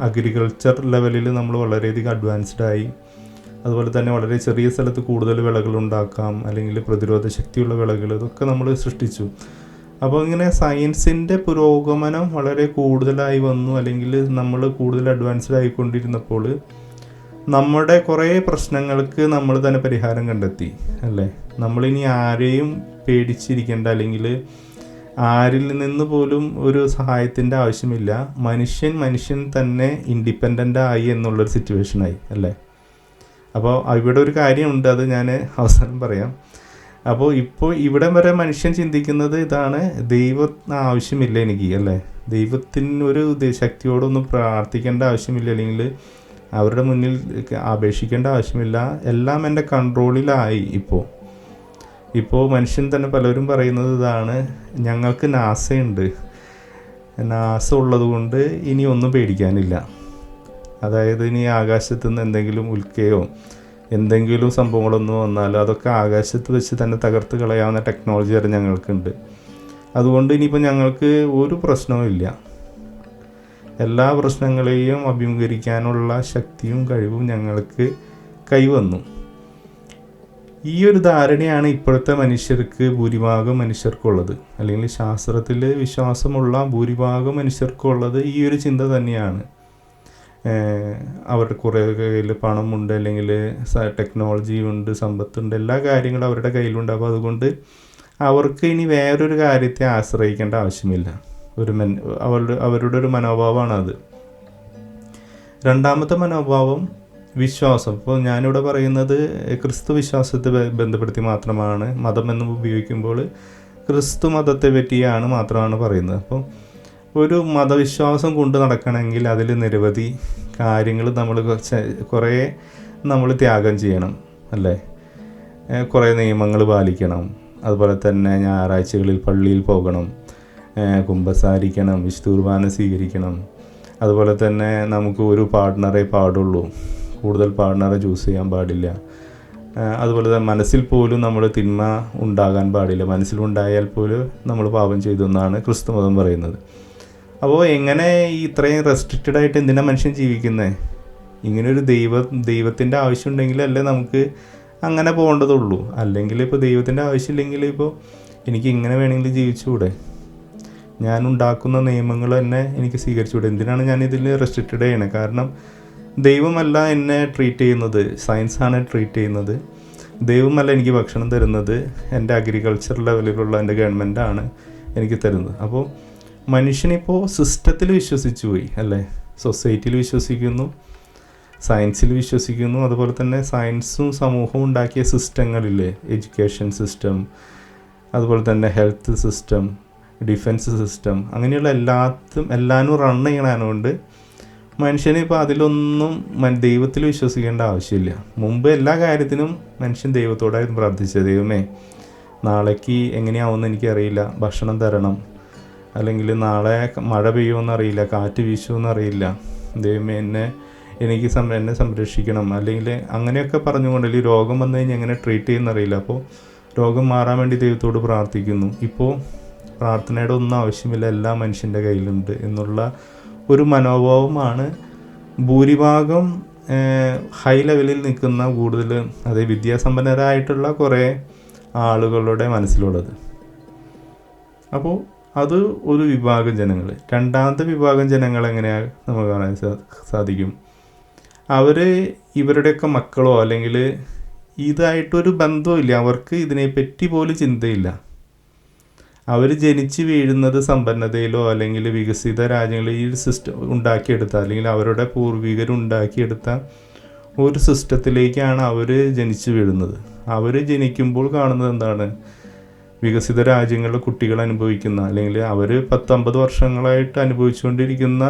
അഗ്രികൾച്ചർ ലെവലിൽ നമ്മൾ വളരെയധികം അഡ്വാൻസ്ഡായി. അതുപോലെ തന്നെ വളരെ ചെറിയ സ്ഥലത്ത് കൂടുതൽ വിളകൾ ഉണ്ടാക്കാം, അല്ലെങ്കിൽ പ്രതിരോധ ശക്തിയുള്ള വിളകൾ, ഇതൊക്കെ നമ്മൾ സൃഷ്ടിച്ചു. അപ്പോൾ ഇങ്ങനെ സയൻസിൻ്റെ പുരോഗമനം വളരെ കൂടുതലായി വന്നു, അല്ലെങ്കിൽ നമ്മൾ കൂടുതൽ അഡ്വാൻസ്ഡ് ആയിക്കൊണ്ടിരുന്നപ്പോൾ നമ്മുടെ കുറേ പ്രശ്നങ്ങൾക്ക് നമ്മൾ തന്നെ പരിഹാരം കണ്ടെത്തി അല്ലേ? നമ്മളിനി ആരെയും പേടിച്ചിരിക്കേണ്ട, അല്ലെങ്കിൽ ആരിൽ നിന്ന് പോലും ഒരു സഹായത്തിൻ്റെ ആവശ്യമില്ല. മനുഷ്യൻ തന്നെ ഇൻഡിപെൻഡൻ്റ് ആയി എന്നുള്ളൊരു സിറ്റുവേഷനായി അല്ലേ? അപ്പോൾ ഇവിടെ ഒരു കാര്യമുണ്ട്, അത് ഞാൻ അവസാനം പറയാം. അപ്പോൾ ഇപ്പോൾ ഇവിടം വരെ മനുഷ്യൻ ചിന്തിക്കുന്നത് ഇതാണ്: ദൈവം ആവശ്യമില്ല എനിക്ക് അല്ലേ? ദൈവത്തിനൊരു ശക്തിയോടൊന്നും പ്രാർത്ഥിക്കേണ്ട ആവശ്യമില്ല, അല്ലെങ്കിൽ അവരുടെ മുന്നിൽ അപേക്ഷിക്കേണ്ട ആവശ്യമില്ല. എല്ലാം എൻ്റെ കൺട്രോളിലായി. ഇപ്പോൾ മനുഷ്യൻ തന്നെ പലരും പറയുന്നത് ഇതാണ്: ഞങ്ങൾക്ക് നാസയുണ്ട്, നാസ ഉള്ളത് കൊണ്ട് ഇനി ഒന്നും പേടിക്കാനില്ല. അതായത് ഇനി ആകാശത്ത് നിന്ന് എന്തെങ്കിലും ഉൽക്കയോ എന്തെങ്കിലും സംഭവങ്ങളൊന്നും വന്നാലും അതൊക്കെ ആകാശത്ത് വെച്ച് തന്നെ തകർത്ത് കളയാവുന്ന ടെക്നോളജി വരെ ഞങ്ങൾക്കുണ്ട്. അതുകൊണ്ട് ഇനിയിപ്പോൾ ഞങ്ങൾക്ക് ഒരു പ്രശ്നവും ഇല്ല. എല്ലാ പ്രശ്നങ്ങളെയും അഭിമുഖീകരിക്കാനുള്ള ശക്തിയും കഴിവും ഞങ്ങൾക്ക് കൈവന്നു. ഈ ഒരു ധാരണയാണ് ഇപ്പോഴത്തെ ഭൂരിഭാഗം മനുഷ്യർക്കുള്ളത്, അല്ലെങ്കിൽ ശാസ്ത്രത്തിൽ വിശ്വാസമുള്ള ഭൂരിഭാഗം മനുഷ്യർക്കുള്ളത് ഈ ഒരു ചിന്ത തന്നെയാണ്. അവരുടെ കുറേ കയ്യിൽ പണമുണ്ട്, അല്ലെങ്കിൽ ടെക്നോളജി ഉണ്ട്, സമ്പത്തുണ്ട്, എല്ലാ കാര്യങ്ങളും അവരുടെ കയ്യിലുണ്ട്. അപ്പോൾ അതുകൊണ്ട് അവർക്ക് ഇനി വേറൊരു കാര്യത്തെ ആശ്രയിക്കേണ്ട ആവശ്യമില്ല. അവരുടെ ഒരു മനോഭാവമാണത്. രണ്ടാമത്തെ മനോഭാവം വിശ്വാസം. ഇപ്പോൾ ഞാനിവിടെ പറയുന്നത് ക്രിസ്തു വിശ്വാസത്തെ ബന്ധപ്പെടുത്തി മാത്രമാണ്. മതം എന്ന് ഉപയോഗിക്കുമ്പോൾ ക്രിസ്തു മതത്തെ പറ്റിയാണ് മാത്രമാണ് പറയുന്നത്. അപ്പോൾ ഒരു മതവിശ്വാസം കൊണ്ട് നടക്കണമെങ്കിൽ അതിൽ നിരവധി കാര്യങ്ങൾ നമ്മൾ ത്യാഗം ചെയ്യണം അല്ലേ? കുറേ നിയമങ്ങൾ പാലിക്കണം. അതുപോലെ തന്നെ ഞായറാഴ്ചകളിൽ പള്ളിയിൽ പോകണം, കുമ്പസാരിക്കണം, വിശുദ്ധ കുർബാന സ്വീകരിക്കണം. അതുപോലെ തന്നെ നമുക്ക് ഒരു പാർട്ട്ണറെ പാടുള്ളൂ, കൂടുതൽ പാർട്ട്ണറെ ചൂസ് ചെയ്യാൻ പാടില്ല. അതുപോലെ തന്നെ മനസ്സിൽ പോലും നമ്മൾ തിന്മ ഉണ്ടാകാൻ പാടില്ല. മനസ്സിലുണ്ടായാൽ പോലും നമ്മൾ പാപം ചെയ്തു എന്നാണ് ക്രിസ്തു മതം പറയുന്നത്. അപ്പോൾ എങ്ങനെ ഇത്രയും റെസ്ട്രിക്റ്റഡ് ആയിട്ട് എന്തിനാണ് മനുഷ്യൻ ജീവിക്കുന്നത്? ഇങ്ങനൊരു ദൈവത്തിൻ്റെ ആവശ്യമുണ്ടെങ്കിലല്ലേ നമുക്ക് അങ്ങനെ പോകേണ്ടതുള്ളൂ. അല്ലെങ്കിൽ ഇപ്പോൾ ദൈവത്തിൻ്റെ ആവശ്യമില്ലെങ്കിൽ ഇപ്പോൾ എനിക്ക് ഇങ്ങനെ വേണമെങ്കിൽ ജീവിച്ചുകൂടെ? ഞാൻ ഉണ്ടാക്കുന്ന നിയമങ്ങൾ തന്നെ എനിക്ക് സ്വീകരിച്ചുകൂടെ? എന്തിനാണ് ഞാൻ ഇതിൽ റെസ്ട്രിക്റ്റഡ് ചെയ്യണത്? കാരണം ദൈവമല്ല എന്നെ ട്രീറ്റ് ചെയ്യുന്നത്, സയൻസാണ് ട്രീറ്റ് ചെയ്യുന്നത്. ദൈവമല്ല എനിക്ക് ഭക്ഷണം തരുന്നത്, എൻ്റെ അഗ്രികൾച്ചർ ലെവലിലുള്ള എൻ്റെ ഗവൺമെൻറ്റാണ് എനിക്ക് തരുന്നത്. അപ്പോൾ മനുഷ്യനിപ്പോൾ സിസ്റ്റത്തിൽ വിശ്വസിച്ചു പോയി അല്ലേ? സൊസൈറ്റിയിൽ വിശ്വസിക്കുന്നു, സയൻസിൽ വിശ്വസിക്കുന്നു. അതുപോലെ തന്നെ സയൻസും സമൂഹവും ഉണ്ടാക്കിയ സിസ്റ്റങ്ങളില്ലേ, എഡ്യൂക്കേഷൻ സിസ്റ്റം, അതുപോലെ തന്നെ ഹെൽത്ത് സിസ്റ്റം, ഡിഫൻസ് സിസ്റ്റം, അങ്ങനെയുള്ള എല്ലാനും റൺ ചെയ്യണതുകൊണ്ട് മനുഷ്യനിപ്പോൾ അതിലൊന്നും ദൈവത്തിൽ വിശ്വസിക്കേണ്ട ആവശ്യമില്ല. മുമ്പ് എല്ലാ കാര്യത്തിനും മനുഷ്യൻ ദൈവത്തോടായിരുന്നു പ്രാർത്ഥിച്ചത്. ദൈവമേ, നാളേക്ക് എങ്ങനെയാവുമെന്ന് എനിക്കറിയില്ല, ഭക്ഷണം തരണം. അല്ലെങ്കിൽ നാളെ മഴ പെയ്യുമെന്നറിയില്ല, കാറ്റ് വീശുമെന്നറിയില്ല, ദൈവമേ എന്നെ സംരക്ഷിക്കണം. അല്ലെങ്കിൽ അങ്ങനെയൊക്കെ പറഞ്ഞുകൊണ്ട്, അല്ലെങ്കിൽ രോഗം വന്നു കഴിഞ്ഞാൽ എങ്ങനെ ട്രീറ്റ് ചെയ്യുമെന്നറിയില്ല, അപ്പോൾ രോഗം മാറാൻ വേണ്ടി ദൈവത്തോട് പ്രാർത്ഥിക്കുന്നു. ഇപ്പോൾ പ്രാർത്ഥനയുടെ ഒന്നും ആവശ്യമില്ല, എല്ലാം മനുഷ്യൻ്റെ കയ്യിലുണ്ട് എന്നുള്ള ഒരു മനോഭാവമാണ് ഭൂരിഭാഗം ഹൈ ലെവലിൽ നിൽക്കുന്ന കൂടുതൽ വിദ്യാസമ്പന്നരായിട്ടുള്ള കുറേ ആളുകളുടെ മനസ്സിലുള്ളത്. അപ്പോൾ അത് ഒരു വിഭാഗം ജനങ്ങൾ. രണ്ടാമത്തെ വിഭാഗം ജനങ്ങൾ എങ്ങനെയാണ് നമുക്ക് കാണാൻ സാധിക്കും? അവർ ഇവരുടെയൊക്കെ മക്കളോ അല്ലെങ്കിൽ ഇതായിട്ടൊരു ബന്ധമില്ല, അവർക്ക് ഇതിനെപ്പറ്റി പോലും ചിന്തയില്ല. അവർ ജനിച്ച് വീഴുന്നത് സമ്പന്നതയിലോ അല്ലെങ്കിൽ വികസിത രാജ്യങ്ങളിൽ ഈ സിസ്റ്റം ഉണ്ടാക്കിയെടുത്ത അല്ലെങ്കിൽ അവരുടെ പൂർവികരുണ്ടാക്കിയെടുത്ത ഒരു സിസ്റ്റത്തിലേക്കാണ് അവർ ജനിച്ച് വീഴുന്നത്. അവർ ജനിക്കുമ്പോൾ കാണുന്നത് എന്താണ്? വികസിത രാജ്യങ്ങളിലെ കുട്ടികൾ അനുഭവിക്കുന്ന അല്ലെങ്കിൽ അവർ 10-50 വർഷങ്ങളായിട്ട് അനുഭവിച്ചുകൊണ്ടിരിക്കുന്ന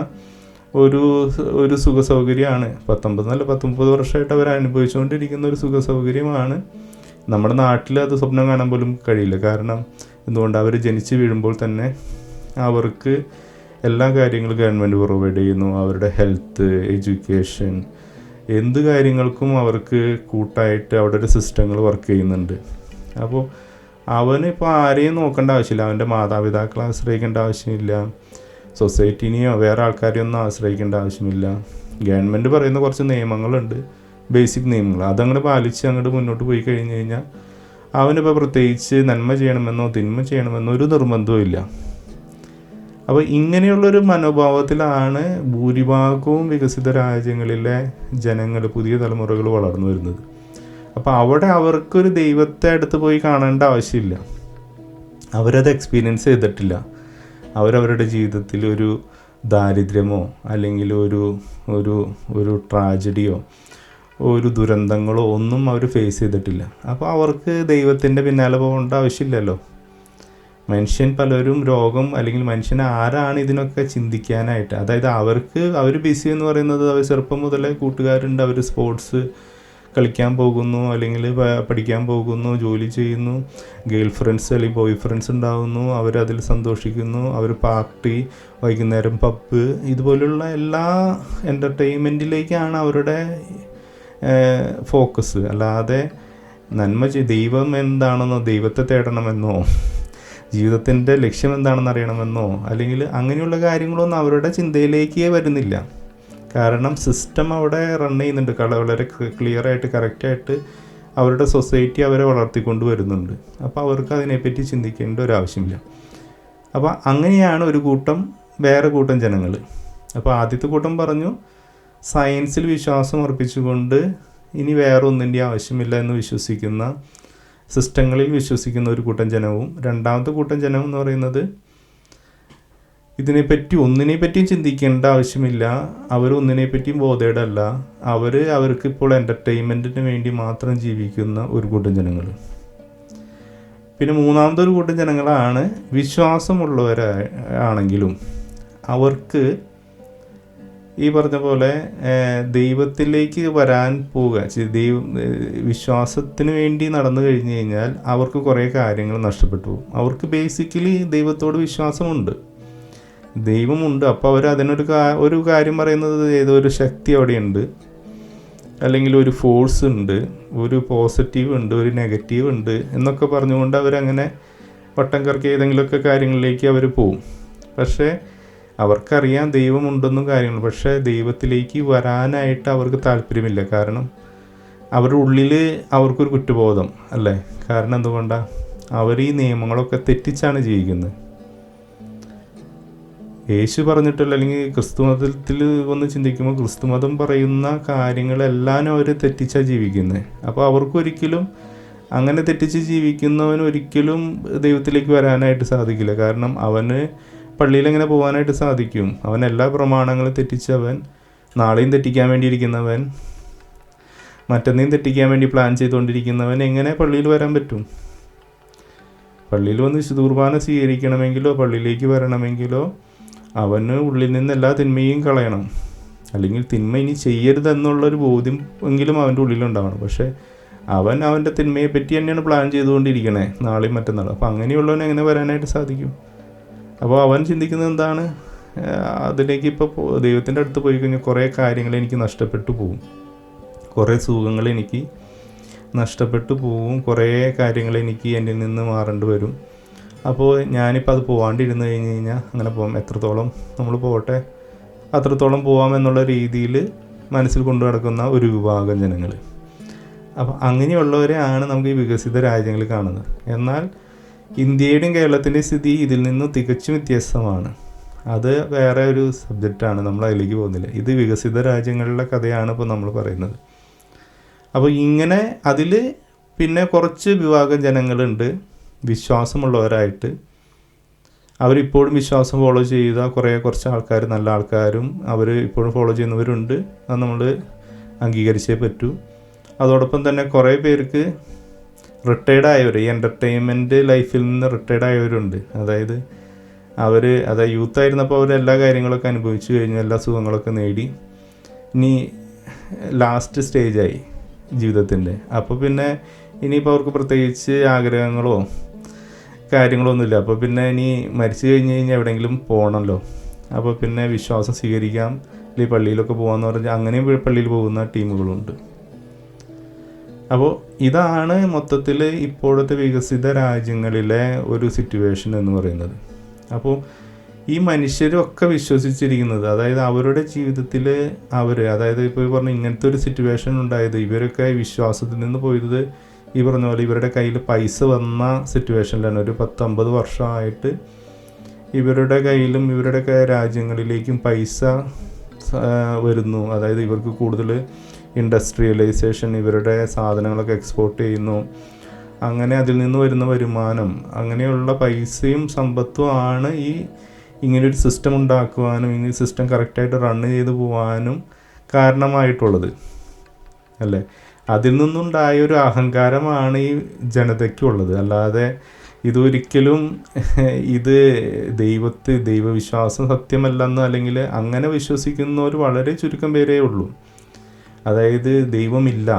ഒരു സുഖ സൗകര്യമാണ്. 19 വർഷമായിട്ട് അവർ അനുഭവിച്ചുകൊണ്ടിരിക്കുന്ന ഒരു സുഖ സൗകര്യമാണ്. നമ്മുടെ നാട്ടിൽ അത് സ്വപ്നം കാണാൻ പോലും കഴിയില്ല. കാരണം എന്തുകൊണ്ട്? അവർ ജനിച്ച് വീഴുമ്പോൾ തന്നെ അവർക്ക് എല്ലാ കാര്യങ്ങളും ഗവൺമെൻറ് പ്രൊവൈഡ് ചെയ്യുന്നു. അവരുടെ ഹെൽത്ത്, എഡ്യൂക്കേഷൻ, എന്ത് കാര്യങ്ങൾക്കും അവർക്ക് കൂട്ടായിട്ട് അവിടെ ഒരു സിസ്റ്റങ്ങൾ വർക്ക് ചെയ്യുന്നുണ്ട്. അപ്പോൾ അവനിപ്പോൾ ആരെയും നോക്കേണ്ട ആവശ്യമില്ല, അവൻ്റെ മാതാപിതാക്കളെ ആശ്രയിക്കേണ്ട ആവശ്യമില്ല, സൊസൈറ്റിനെയോ വേറെ ആൾക്കാരെയൊന്നും ആശ്രയിക്കേണ്ട ആവശ്യമില്ല. ഗവൺമെൻറ് പറയുന്ന കുറച്ച് നിയമങ്ങളുണ്ട്, ബേസിക് നിയമങ്ങൾ, അതങ്ങനെ പാലിച്ച് അങ്ങോട്ട് മുന്നോട്ട് പോയി കഴിഞ്ഞ് കഴിഞ്ഞാൽ അവനിപ്പോൾ പ്രത്യേകിച്ച് നന്മ ചെയ്യണമെന്നോ തിന്മ ചെയ്യണമെന്നോ ഒരു നിർബന്ധവും ഇല്ല. അപ്പോൾ ഇങ്ങനെയുള്ളൊരു മനോഭാവത്തിലാണ് ഭൂരിഭാഗവും വികസിത രാജ്യങ്ങളിലെ ജനങ്ങൾ, പുതിയ തലമുറകൾ വളർന്നു വരുന്നത്. അപ്പോൾ അവിടെ അവർക്കൊരു ദൈവത്തെ അടുത്ത് പോയി കാണേണ്ട ആവശ്യമില്ല, അവരത് എക്സ്പീരിയൻസ് ചെയ്തിട്ടില്ല. അവരവരുടെ ജീവിതത്തിൽ ഒരു ദാരിദ്ര്യമോ അല്ലെങ്കിൽ ഒരു ട്രാജഡിയോ ഒരു ദുരന്തങ്ങളോ ഒന്നും അവർ ഫേസ് ചെയ്തിട്ടില്ല. അപ്പോൾ അവർക്ക് ദൈവത്തിൻ്റെ പിന്നാലെ പോകേണ്ട ആവശ്യമില്ലല്ലോ. മനുഷ്യൻ പലരും രോഗം അല്ലെങ്കിൽ മനുഷ്യൻ ആരാണ് ഇതിനൊക്കെ ചിന്തിക്കാനായിട്ട്? അതായത് അവർ ബിസി എന്ന് പറയുന്നത് അവർ ചെറുപ്പം മുതലേ കൂട്ടുകാരുണ്ട്, അവർ സ്പോർട്സ് കളിക്കാൻ പോകുന്നു അല്ലെങ്കിൽ പഠിക്കാൻ പോകുന്നു, ജോലി ചെയ്യുന്നു, ഗേൾ ഫ്രണ്ട്സ് അല്ലെങ്കിൽ ബോയ് ഫ്രണ്ട്സ് ഉണ്ടാകുന്നു, അവരതിൽ സന്തോഷിക്കുന്നു, അവർ പാർട്ടി, വൈകുന്നേരം പബ്ബ്, ഇതുപോലുള്ള എല്ലാ എൻ്റർടൈൻമെൻറ്റിലേക്കാണ് അവരുടെ ഫോക്കസ്. അല്ലാതെ ദൈവം എന്താണെന്നോ, ദൈവത്തെ തേടണമെന്നോ, ജീവിതത്തിൻ്റെ ലക്ഷ്യം എന്താണെന്ന് അറിയണമെന്നോ അല്ലെങ്കിൽ അങ്ങനെയുള്ള കാര്യങ്ങളൊന്നും അവരുടെ ചിന്തയിലേക്കേ വരുന്നില്ല. കാരണം സിസ്റ്റം അവിടെ റൺ ചെയ്യുന്നുണ്ട്, വളരെ ക്ലിയറായിട്ട് കറക്റ്റായിട്ട് അവരുടെ സൊസൈറ്റി അവരെ വളർത്തിക്കൊണ്ട് വരുന്നുണ്ട്. അപ്പോൾ അവർക്ക് അതിനെപ്പറ്റി ചിന്തിക്കേണ്ട ഒരാവശ്യമില്ല. അപ്പോൾ അങ്ങനെയാണ് വേറെ കൂട്ടം ജനങ്ങൾ. അപ്പോൾ ആദ്യത്തെ കൂട്ടം പറഞ്ഞു സയൻസിൽ വിശ്വാസം അർപ്പിച്ചുകൊണ്ട് ഇനി വേറെ ഒന്നിൻ്റെ ആവശ്യമില്ല എന്ന് വിശ്വസിക്കുന്ന, സിസ്റ്റങ്ങളിൽ വിശ്വസിക്കുന്ന ഒരു കൂട്ടം ജനവും. രണ്ടാമത്തെ കൂട്ടം ജനം എന്ന് പറയുന്നത് ഒന്നിനെപ്പറ്റിയും ചിന്തിക്കേണ്ട ആവശ്യമില്ല, അവരൊന്നിനെപ്പറ്റിയും ബോധേഡല്ല, അവർക്കിപ്പോൾ എൻ്റർടൈൻമെൻറ്റിന് വേണ്ടി മാത്രം ജീവിക്കുന്ന ഒരു കൂട്ടം ജനങ്ങൾ. പിന്നെ മൂന്നാമതൊരു കൂട്ടം ജനങ്ങളാണ് വിശ്വാസമുള്ളവരാണെങ്കിലും അവർക്ക് ഈ പറഞ്ഞ പോലെ ദൈവത്തിലേക്ക് വരാൻ പോവുക, വിശ്വാസത്തിന് വേണ്ടി നടന്നു കഴിഞ്ഞ് കഴിഞ്ഞാൽ അവർക്ക് കുറേ കാര്യങ്ങൾ നഷ്ടപ്പെട്ടു പോകും. അവർക്ക് ബേസിക്കലി ദൈവത്തോട് വിശ്വാസമുണ്ട്, ദൈവമുണ്ട്. അപ്പോൾ അവർ ഒരു കാര്യം പറയുന്നത് ഏതോ ഒരു ശക്തി അവിടെയുണ്ട്, അല്ലെങ്കിൽ ഒരു ഫോഴ്സ് ഉണ്ട്, ഒരു പോസിറ്റീവ് ഉണ്ട്, ഒരു നെഗറ്റീവ് ഉണ്ട് എന്നൊക്കെ പറഞ്ഞുകൊണ്ട് അവരങ്ങനെ വട്ടം കറക്കി ഏതെങ്കിലുമൊക്കെ കാര്യങ്ങളിലേക്ക് അവർ പോവും. പക്ഷേ അവർക്കറിയാം ദൈവമുണ്ടെന്നും കാര്യങ്ങൾ, പക്ഷേ ദൈവത്തിലേക്ക് വരാനായിട്ട് അവർക്ക് താല്പര്യമില്ല. കാരണം അവരുടെ ഉള്ളിൽ അവർക്കൊരു കുറ്റബോധം അല്ലേ? കാരണം എന്തുകൊണ്ടാണ്? അവർ ഈ നിയമങ്ങളൊക്കെ തെറ്റിച്ചാണ് ജീവിക്കുന്നത്. യേശു പറഞ്ഞിട്ടുള്ള അല്ലെങ്കിൽ ക്രിസ്തുമതത്തിൽ ഒന്ന് ചിന്തിക്കുമ്പോൾ ക്രിസ്തുമതം പറയുന്ന കാര്യങ്ങളെല്ലാം അവർ തെറ്റിച്ചാണ് ജീവിക്കുന്നത്. അപ്പോൾ അവർക്കൊരിക്കലും അങ്ങനെ തെറ്റിച്ച് ജീവിക്കുന്നവനൊരിക്കലും ദൈവത്തിലേക്ക് വരാനായിട്ട് സാധിക്കില്ല. കാരണം അവന് പള്ളിയിലെങ്ങനെ പോകാനായിട്ട് സാധിക്കും? അവൻ എല്ലാ പ്രമാണങ്ങളും തെറ്റിച്ചവൻ, നാളെയും തെറ്റിക്കാൻ വേണ്ടിയിരിക്കുന്നവൻ, മറ്റന്നേയും തെറ്റിക്കാൻ വേണ്ടി പ്ലാൻ ചെയ്തുകൊണ്ടിരിക്കുന്നവൻ എങ്ങനെ പള്ളിയിൽ വരാൻ പറ്റും? പള്ളിയിൽ വന്ന് വിശുദ്ധ കുർബാന സ്വീകരിക്കണമെങ്കിലോ പള്ളിയിലേക്ക് വരണമെങ്കിലോ അവന് ഉള്ളിൽ നിന്ന് എല്ലാ തിന്മയും കളയണം, അല്ലെങ്കിൽ തിന്മ ഇനി ചെയ്യരുതെന്നുള്ളൊരു ബോധ്യം എങ്കിലും അവൻ്റെ ഉള്ളിലുണ്ടാവണം. പക്ഷേ അവൻ്റെ തിന്മയെ പറ്റി തന്നെയാണ് പ്ലാൻ ചെയ്തുകൊണ്ടിരിക്കണേ നാളെയും മറ്റന്നാളും. അപ്പോൾ അങ്ങനെയുള്ളവൻ എങ്ങനെ വരാനായിട്ട് സാധിക്കും? അപ്പോൾ അവൻ ചിന്തിക്കുന്നത് എന്താണ്? അതിലേക്ക് ഇപ്പോൾ ദൈവത്തിൻ്റെ അടുത്ത് പോയി കഴിഞ്ഞാൽ കുറേ കാര്യങ്ങൾ എനിക്ക് നഷ്ടപ്പെട്ടു പോകും, കുറേ സുഖങ്ങൾ എനിക്ക് നഷ്ടപ്പെട്ടു പോകും, കുറേ കാര്യങ്ങൾ എനിക്ക് എന്നിൽ നിന്ന് മാറേണ്ടി വരും. അപ്പോൾ ഞാനിപ്പോൾ അത് പോകാണ്ടിരുന്ന് കഴിഞ്ഞ് കഴിഞ്ഞാൽ അങ്ങനെ പോകാം, എത്രത്തോളം നമ്മൾ പോകട്ടെ അത്രത്തോളം പോകാമെന്നുള്ള രീതിയിൽ മനസ്സിൽ കൊണ്ടു നടക്കുന്ന ഒരു വിഭാഗം ജനങ്ങൾ. അപ്പോൾ അങ്ങനെയുള്ളവരെയാണ് നമുക്ക് ഈ വികസിത രാജ്യങ്ങളിൽ കാണുന്നത്. എന്നാൽ ഇന്ത്യയുടെയും കേരളത്തിൻ്റെയും സ്ഥിതി ഇതിൽ നിന്നും തികച്ചും വ്യത്യസ്തമാണ്. അത് വേറെ ഒരു സബ്ജക്റ്റാണ്, നമ്മൾ അതിലേക്ക് പോകുന്നില്ല. ഇത് വികസിത രാജ്യങ്ങളിലെ കഥയാണ് ഇപ്പോൾ നമ്മൾ പറയുന്നത്. അപ്പോൾ ഇങ്ങനെ അതിൽ പിന്നെ കുറച്ച് വിഭാഗം ജനങ്ങളുണ്ട് വിശ്വാസമുള്ളവരായിട്ട്. അവരിപ്പോഴും വിശ്വാസം ഫോളോ ചെയ്ത കുറച്ച് ആൾക്കാർ, നല്ല ആൾക്കാരും അവർ ഇപ്പോഴും ഫോളോ ചെയ്യുന്നവരുണ്ട്. അത് നമ്മൾ അംഗീകരിച്ചേ പറ്റൂ. അതോടൊപ്പം തന്നെ കുറേ പേർക്ക് റിട്ടയർഡ് ആയവർ, ഈ എൻ്റർടൈൻമെൻറ്റ് ലൈഫിൽ നിന്ന് റിട്ടയർഡ് ആയവരുണ്ട്. അതായത് യൂത്ത് ആയിരുന്നപ്പോൾ അവർ എല്ലാ കാര്യങ്ങളൊക്കെ അനുഭവിച്ചു കഴിഞ്ഞു, എല്ലാ സുഖങ്ങളൊക്കെ നേടി, ഇനി ലാസ്റ്റ് സ്റ്റേജായി ജീവിതത്തിൻ്റെ. അപ്പോൾ പിന്നെ ഇനിയിപ്പോൾ അവർക്ക് പ്രത്യേകിച്ച് ആഗ്രഹങ്ങളോ കാര്യങ്ങളോ ഒന്നുമില്ല. അപ്പോൾ പിന്നെ ഇനി മരിച്ചു കഴിഞ്ഞാൽ എവിടെയെങ്കിലും പോകണമല്ലോ. അപ്പോൾ പിന്നെ വിശ്വാസം സ്വീകരിക്കാം, അല്ലെങ്കിൽ പള്ളിയിലൊക്കെ പോകാമെന്ന് പറഞ്ഞാൽ അങ്ങനെയും പള്ളിയിൽ പോകുന്ന ടീമുകളുണ്ട്. അപ്പോൾ ഇതാണ് മൊത്തത്തിൽ ഇപ്പോഴത്തെ വികസിത രാജ്യങ്ങളിലെ ഒരു സിറ്റുവേഷൻ എന്ന് പറയുന്നത്. അപ്പോൾ ഈ മനുഷ്യരൊക്കെ വിശ്വസിച്ചിരിക്കുന്നത്, അതായത് അവരുടെ ജീവിതത്തിൽ അതായത് ഇപ്പോൾ പറഞ്ഞ ഇങ്ങനത്തെ ഒരു സിറ്റുവേഷൻ ഉണ്ടായത്, ഇവരൊക്കെ വിശ്വാസത്തിൽ നിന്ന് പോയത് ഈ പറഞ്ഞ പോലെ ഇവരുടെ കയ്യിൽ പൈസ വന്ന സിറ്റുവേഷനിലാണ്. ഒരു 10-50 വർഷമായിട്ട് ഇവരുടെ കയ്യിലും ഇവരുടെയൊക്കെ രാജ്യങ്ങളിലേക്കും പൈസ വരുന്നു. അതായത് ഇവർക്ക് കൂടുതൽ ഇൻഡസ്ട്രിയലൈസേഷൻ, ഇവരുടെ സാധനങ്ങളൊക്കെ എക്സ്പോർട്ട് ചെയ്യുന്നു. അങ്ങനെ അതിൽ നിന്ന് വരുന്ന വരുമാനം, അങ്ങനെയുള്ള പൈസയും സമ്പത്തും ആണ് ഈ ഇങ്ങനൊരു സിസ്റ്റം ഉണ്ടാക്കുവാനും ഈ സിസ്റ്റം കറക്റ്റായിട്ട് റണ്ണ് ചെയ്ത് പോകാനും കാരണമായിട്ടുള്ളത് അല്ലേ. അതിൽ നിന്നുണ്ടായ ഒരു അഹങ്കാരമാണ് ഈ ജനതയ്ക്കുള്ളത്. അല്ലാതെ ഇതൊരിക്കലും ദൈവവിശ്വാസം സത്യമല്ലെന്ന്, അല്ലെങ്കിൽ അങ്ങനെ വിശ്വസിക്കുന്നവർ വളരെ ചുരുക്കം പേരേ ഉള്ളൂ. അതായത് ദൈവമില്ല,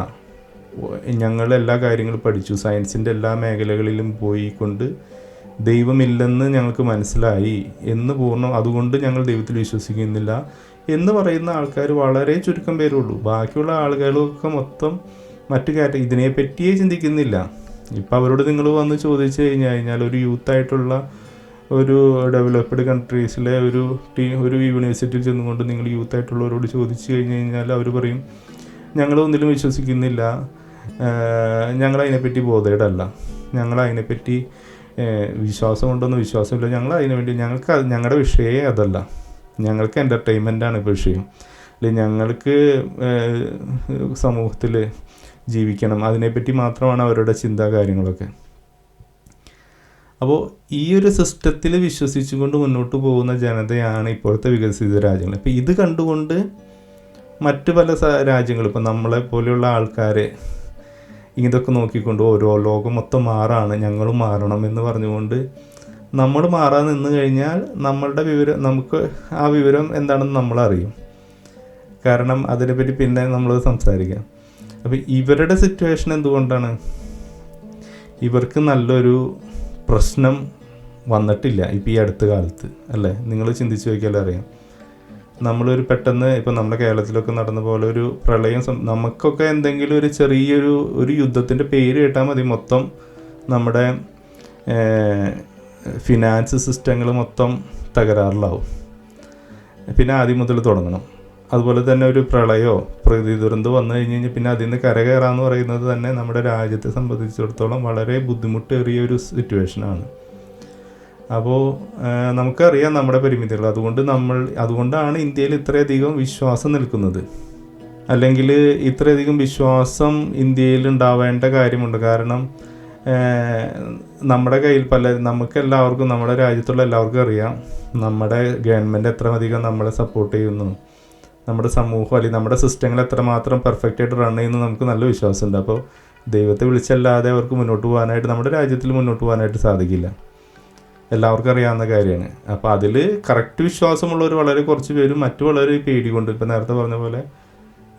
ഞങ്ങൾ എല്ലാ കാര്യങ്ങളും പഠിച്ചു, സയൻസിൻ്റെ എല്ലാ മേഖലകളിലും പോയിക്കൊണ്ട് ദൈവമില്ലെന്ന് ഞങ്ങൾക്ക് മനസ്സിലായി എന്ന് അതുകൊണ്ട് ഞങ്ങൾ ദൈവത്തിൽ വിശ്വസിക്കുന്നില്ല എന്ന് പറയുന്ന ആൾക്കാർ വളരെ ചുരുക്കം പേരുള്ളൂ. ബാക്കിയുള്ള ആളുകളൊക്കെ മൊത്തം മറ്റു ഇതിനെപ്പറ്റിയേ ചിന്തിക്കുന്നില്ല. ഇപ്പം അവരോട് നിങ്ങൾ വന്ന് ചോദിച്ചു കഴിഞ്ഞാൽ ഒരു യൂത്തായിട്ടുള്ള ഒരു ഡെവലപ്ഡ് കൺട്രീസിലെ ഒരു യൂണിവേഴ്സിറ്റിയിൽ ചെന്നുകൊണ്ട് നിങ്ങൾ യൂത്തായിട്ടുള്ളവരോട് ചോദിച്ചു കഴിഞ്ഞാൽ അവർ പറയും ഞങ്ങളൊന്നിലും വിശ്വസിക്കുന്നില്ല, ഞങ്ങളതിനെപ്പറ്റി ബോധേഡല്ല, ഞങ്ങളതിനെപ്പറ്റി വിശ്വാസമുണ്ടെന്ന് വിശ്വാസമില്ല, ഞങ്ങളുടെ വിഷയമേ അതല്ല, ഞങ്ങൾക്ക് എൻ്റർടൈൻമെൻറ്റാണ് ഇപ്പോൾ വിഷയം, അല്ലെങ്കിൽ ഞങ്ങൾക്ക് സമൂഹത്തിൽ ജീവിക്കണം, അതിനെപ്പറ്റി മാത്രമാണ് അവരുടെ ചിന്താ കാര്യങ്ങളൊക്കെ. അപ്പോൾ ഈ ഒരു സിസ്റ്റത്തിൽ വിശ്വസിച്ചുകൊണ്ട് മുന്നോട്ട് പോകുന്ന ജനതയാണ് ഇപ്പോഴത്തെ വികസിത രാജ്യങ്ങൾ. ഇപ്പോൾ ഇത് കണ്ടുകൊണ്ട് മറ്റ് പല രാജ്യങ്ങളും, ഇപ്പോൾ നമ്മളെ പോലെയുള്ള ആൾക്കാർ ഇതൊക്കെ നോക്കിക്കൊണ്ട് ഓരോ ലോകം മൊത്തം മാറാണ്, ഞങ്ങളും മാറണം എന്ന് പറഞ്ഞുകൊണ്ട് നമ്മൾ മാറാൻ നിന്ന് കഴിഞ്ഞാൽ നമുക്ക് ആ വിവരം എന്താണെന്ന് നമ്മളറിയും. കാരണം അതിനെപ്പറ്റി പിന്നെ നമ്മൾ സംസാരിക്കാം. അപ്പോൾ ഇവരുടെ സിറ്റുവേഷൻ എന്തുകൊണ്ടാണ്? ഇവർക്ക് നല്ലൊരു പ്രശ്നം വന്നിട്ടില്ല ഇപ്പോൾ ഈ അടുത്ത കാലത്ത്, അല്ലേ? നിങ്ങൾ ചിന്തിച്ച് നോക്കിയാലേ അറിയാം. നമ്മളൊരു പെട്ടെന്ന് ഇപ്പോൾ നമ്മുടെ കേരളത്തിലൊക്കെ നടന്ന പോലെ ഒരു പ്രളയം, നമുക്കൊക്കെ എന്തെങ്കിലും ഒരു ചെറിയൊരു യുദ്ധത്തിൻ്റെ പേര് കേട്ടാൽ മതി, മൊത്തം നമ്മുടെ ഫിനാൻസ് സിസ്റ്റങ്ങൾ മൊത്തം തകരാറിലാവും. പിന്നെ ആദ്യം മുതൽ തുടങ്ങണം. അതുപോലെ തന്നെ ഒരു പ്രളയമോ പ്രകൃതി ദുരന്തം വന്നു കഴിഞ്ഞ് പിന്നെ അതിൽ നിന്ന് കരകയറാന്ന് പറയുന്നത് തന്നെ നമ്മുടെ രാജ്യത്തെ സംബന്ധിച്ചിടത്തോളം വളരെ ബുദ്ധിമുട്ടേറിയ ഒരു സിറ്റുവേഷനാണ്. അപ്പോൾ നമുക്കറിയാം നമ്മുടെ പരിമിതികൾ. അതുകൊണ്ടാണ് ഇന്ത്യയിൽ ഇത്രയധികം വിശ്വാസം നിൽക്കുന്നത്. അല്ലെങ്കിൽ ഇത്രയധികം വിശ്വാസം ഇന്ത്യയിൽ ഉണ്ടാവേണ്ട കാര്യമുണ്ട്. കാരണം നമ്മുടെ കയ്യിൽ നമുക്കെല്ലാവർക്കും, നമ്മുടെ രാജ്യത്തുള്ള എല്ലാവർക്കും അറിയാം നമ്മുടെ ഗവൺമെൻറ് എത്രയധികം നമ്മളെ സപ്പോർട്ട് ചെയ്യുന്നു, നമ്മുടെ സമൂഹം അല്ലെങ്കിൽ നമ്മുടെ സിസ്റ്റങ്ങൾ എത്രമാത്രം പെർഫെക്റ്റായിട്ട് റൺ ചെയ്യുന്നു നമുക്ക് നല്ല വിശ്വാസമുണ്ട്. അപ്പോൾ ദൈവത്തെ വിളിച്ചല്ലാതെ അവർക്ക് മുന്നോട്ട് പോകാനായിട്ട്, നമ്മുടെ രാജ്യത്തിൽ മുന്നോട്ട് പോകാനായിട്ട് സാധിക്കില്ല. എല്ലാവർക്കും അറിയാവുന്ന കാര്യമാണ്. അപ്പോൾ അതിൽ കറക്റ്റ് വിശ്വാസമുള്ളവർ വളരെ കുറച്ച് പേരും, മറ്റു വളരെ പേടി കൊണ്ട്, ഇപ്പോൾ നേരത്തെ പറഞ്ഞ പോലെ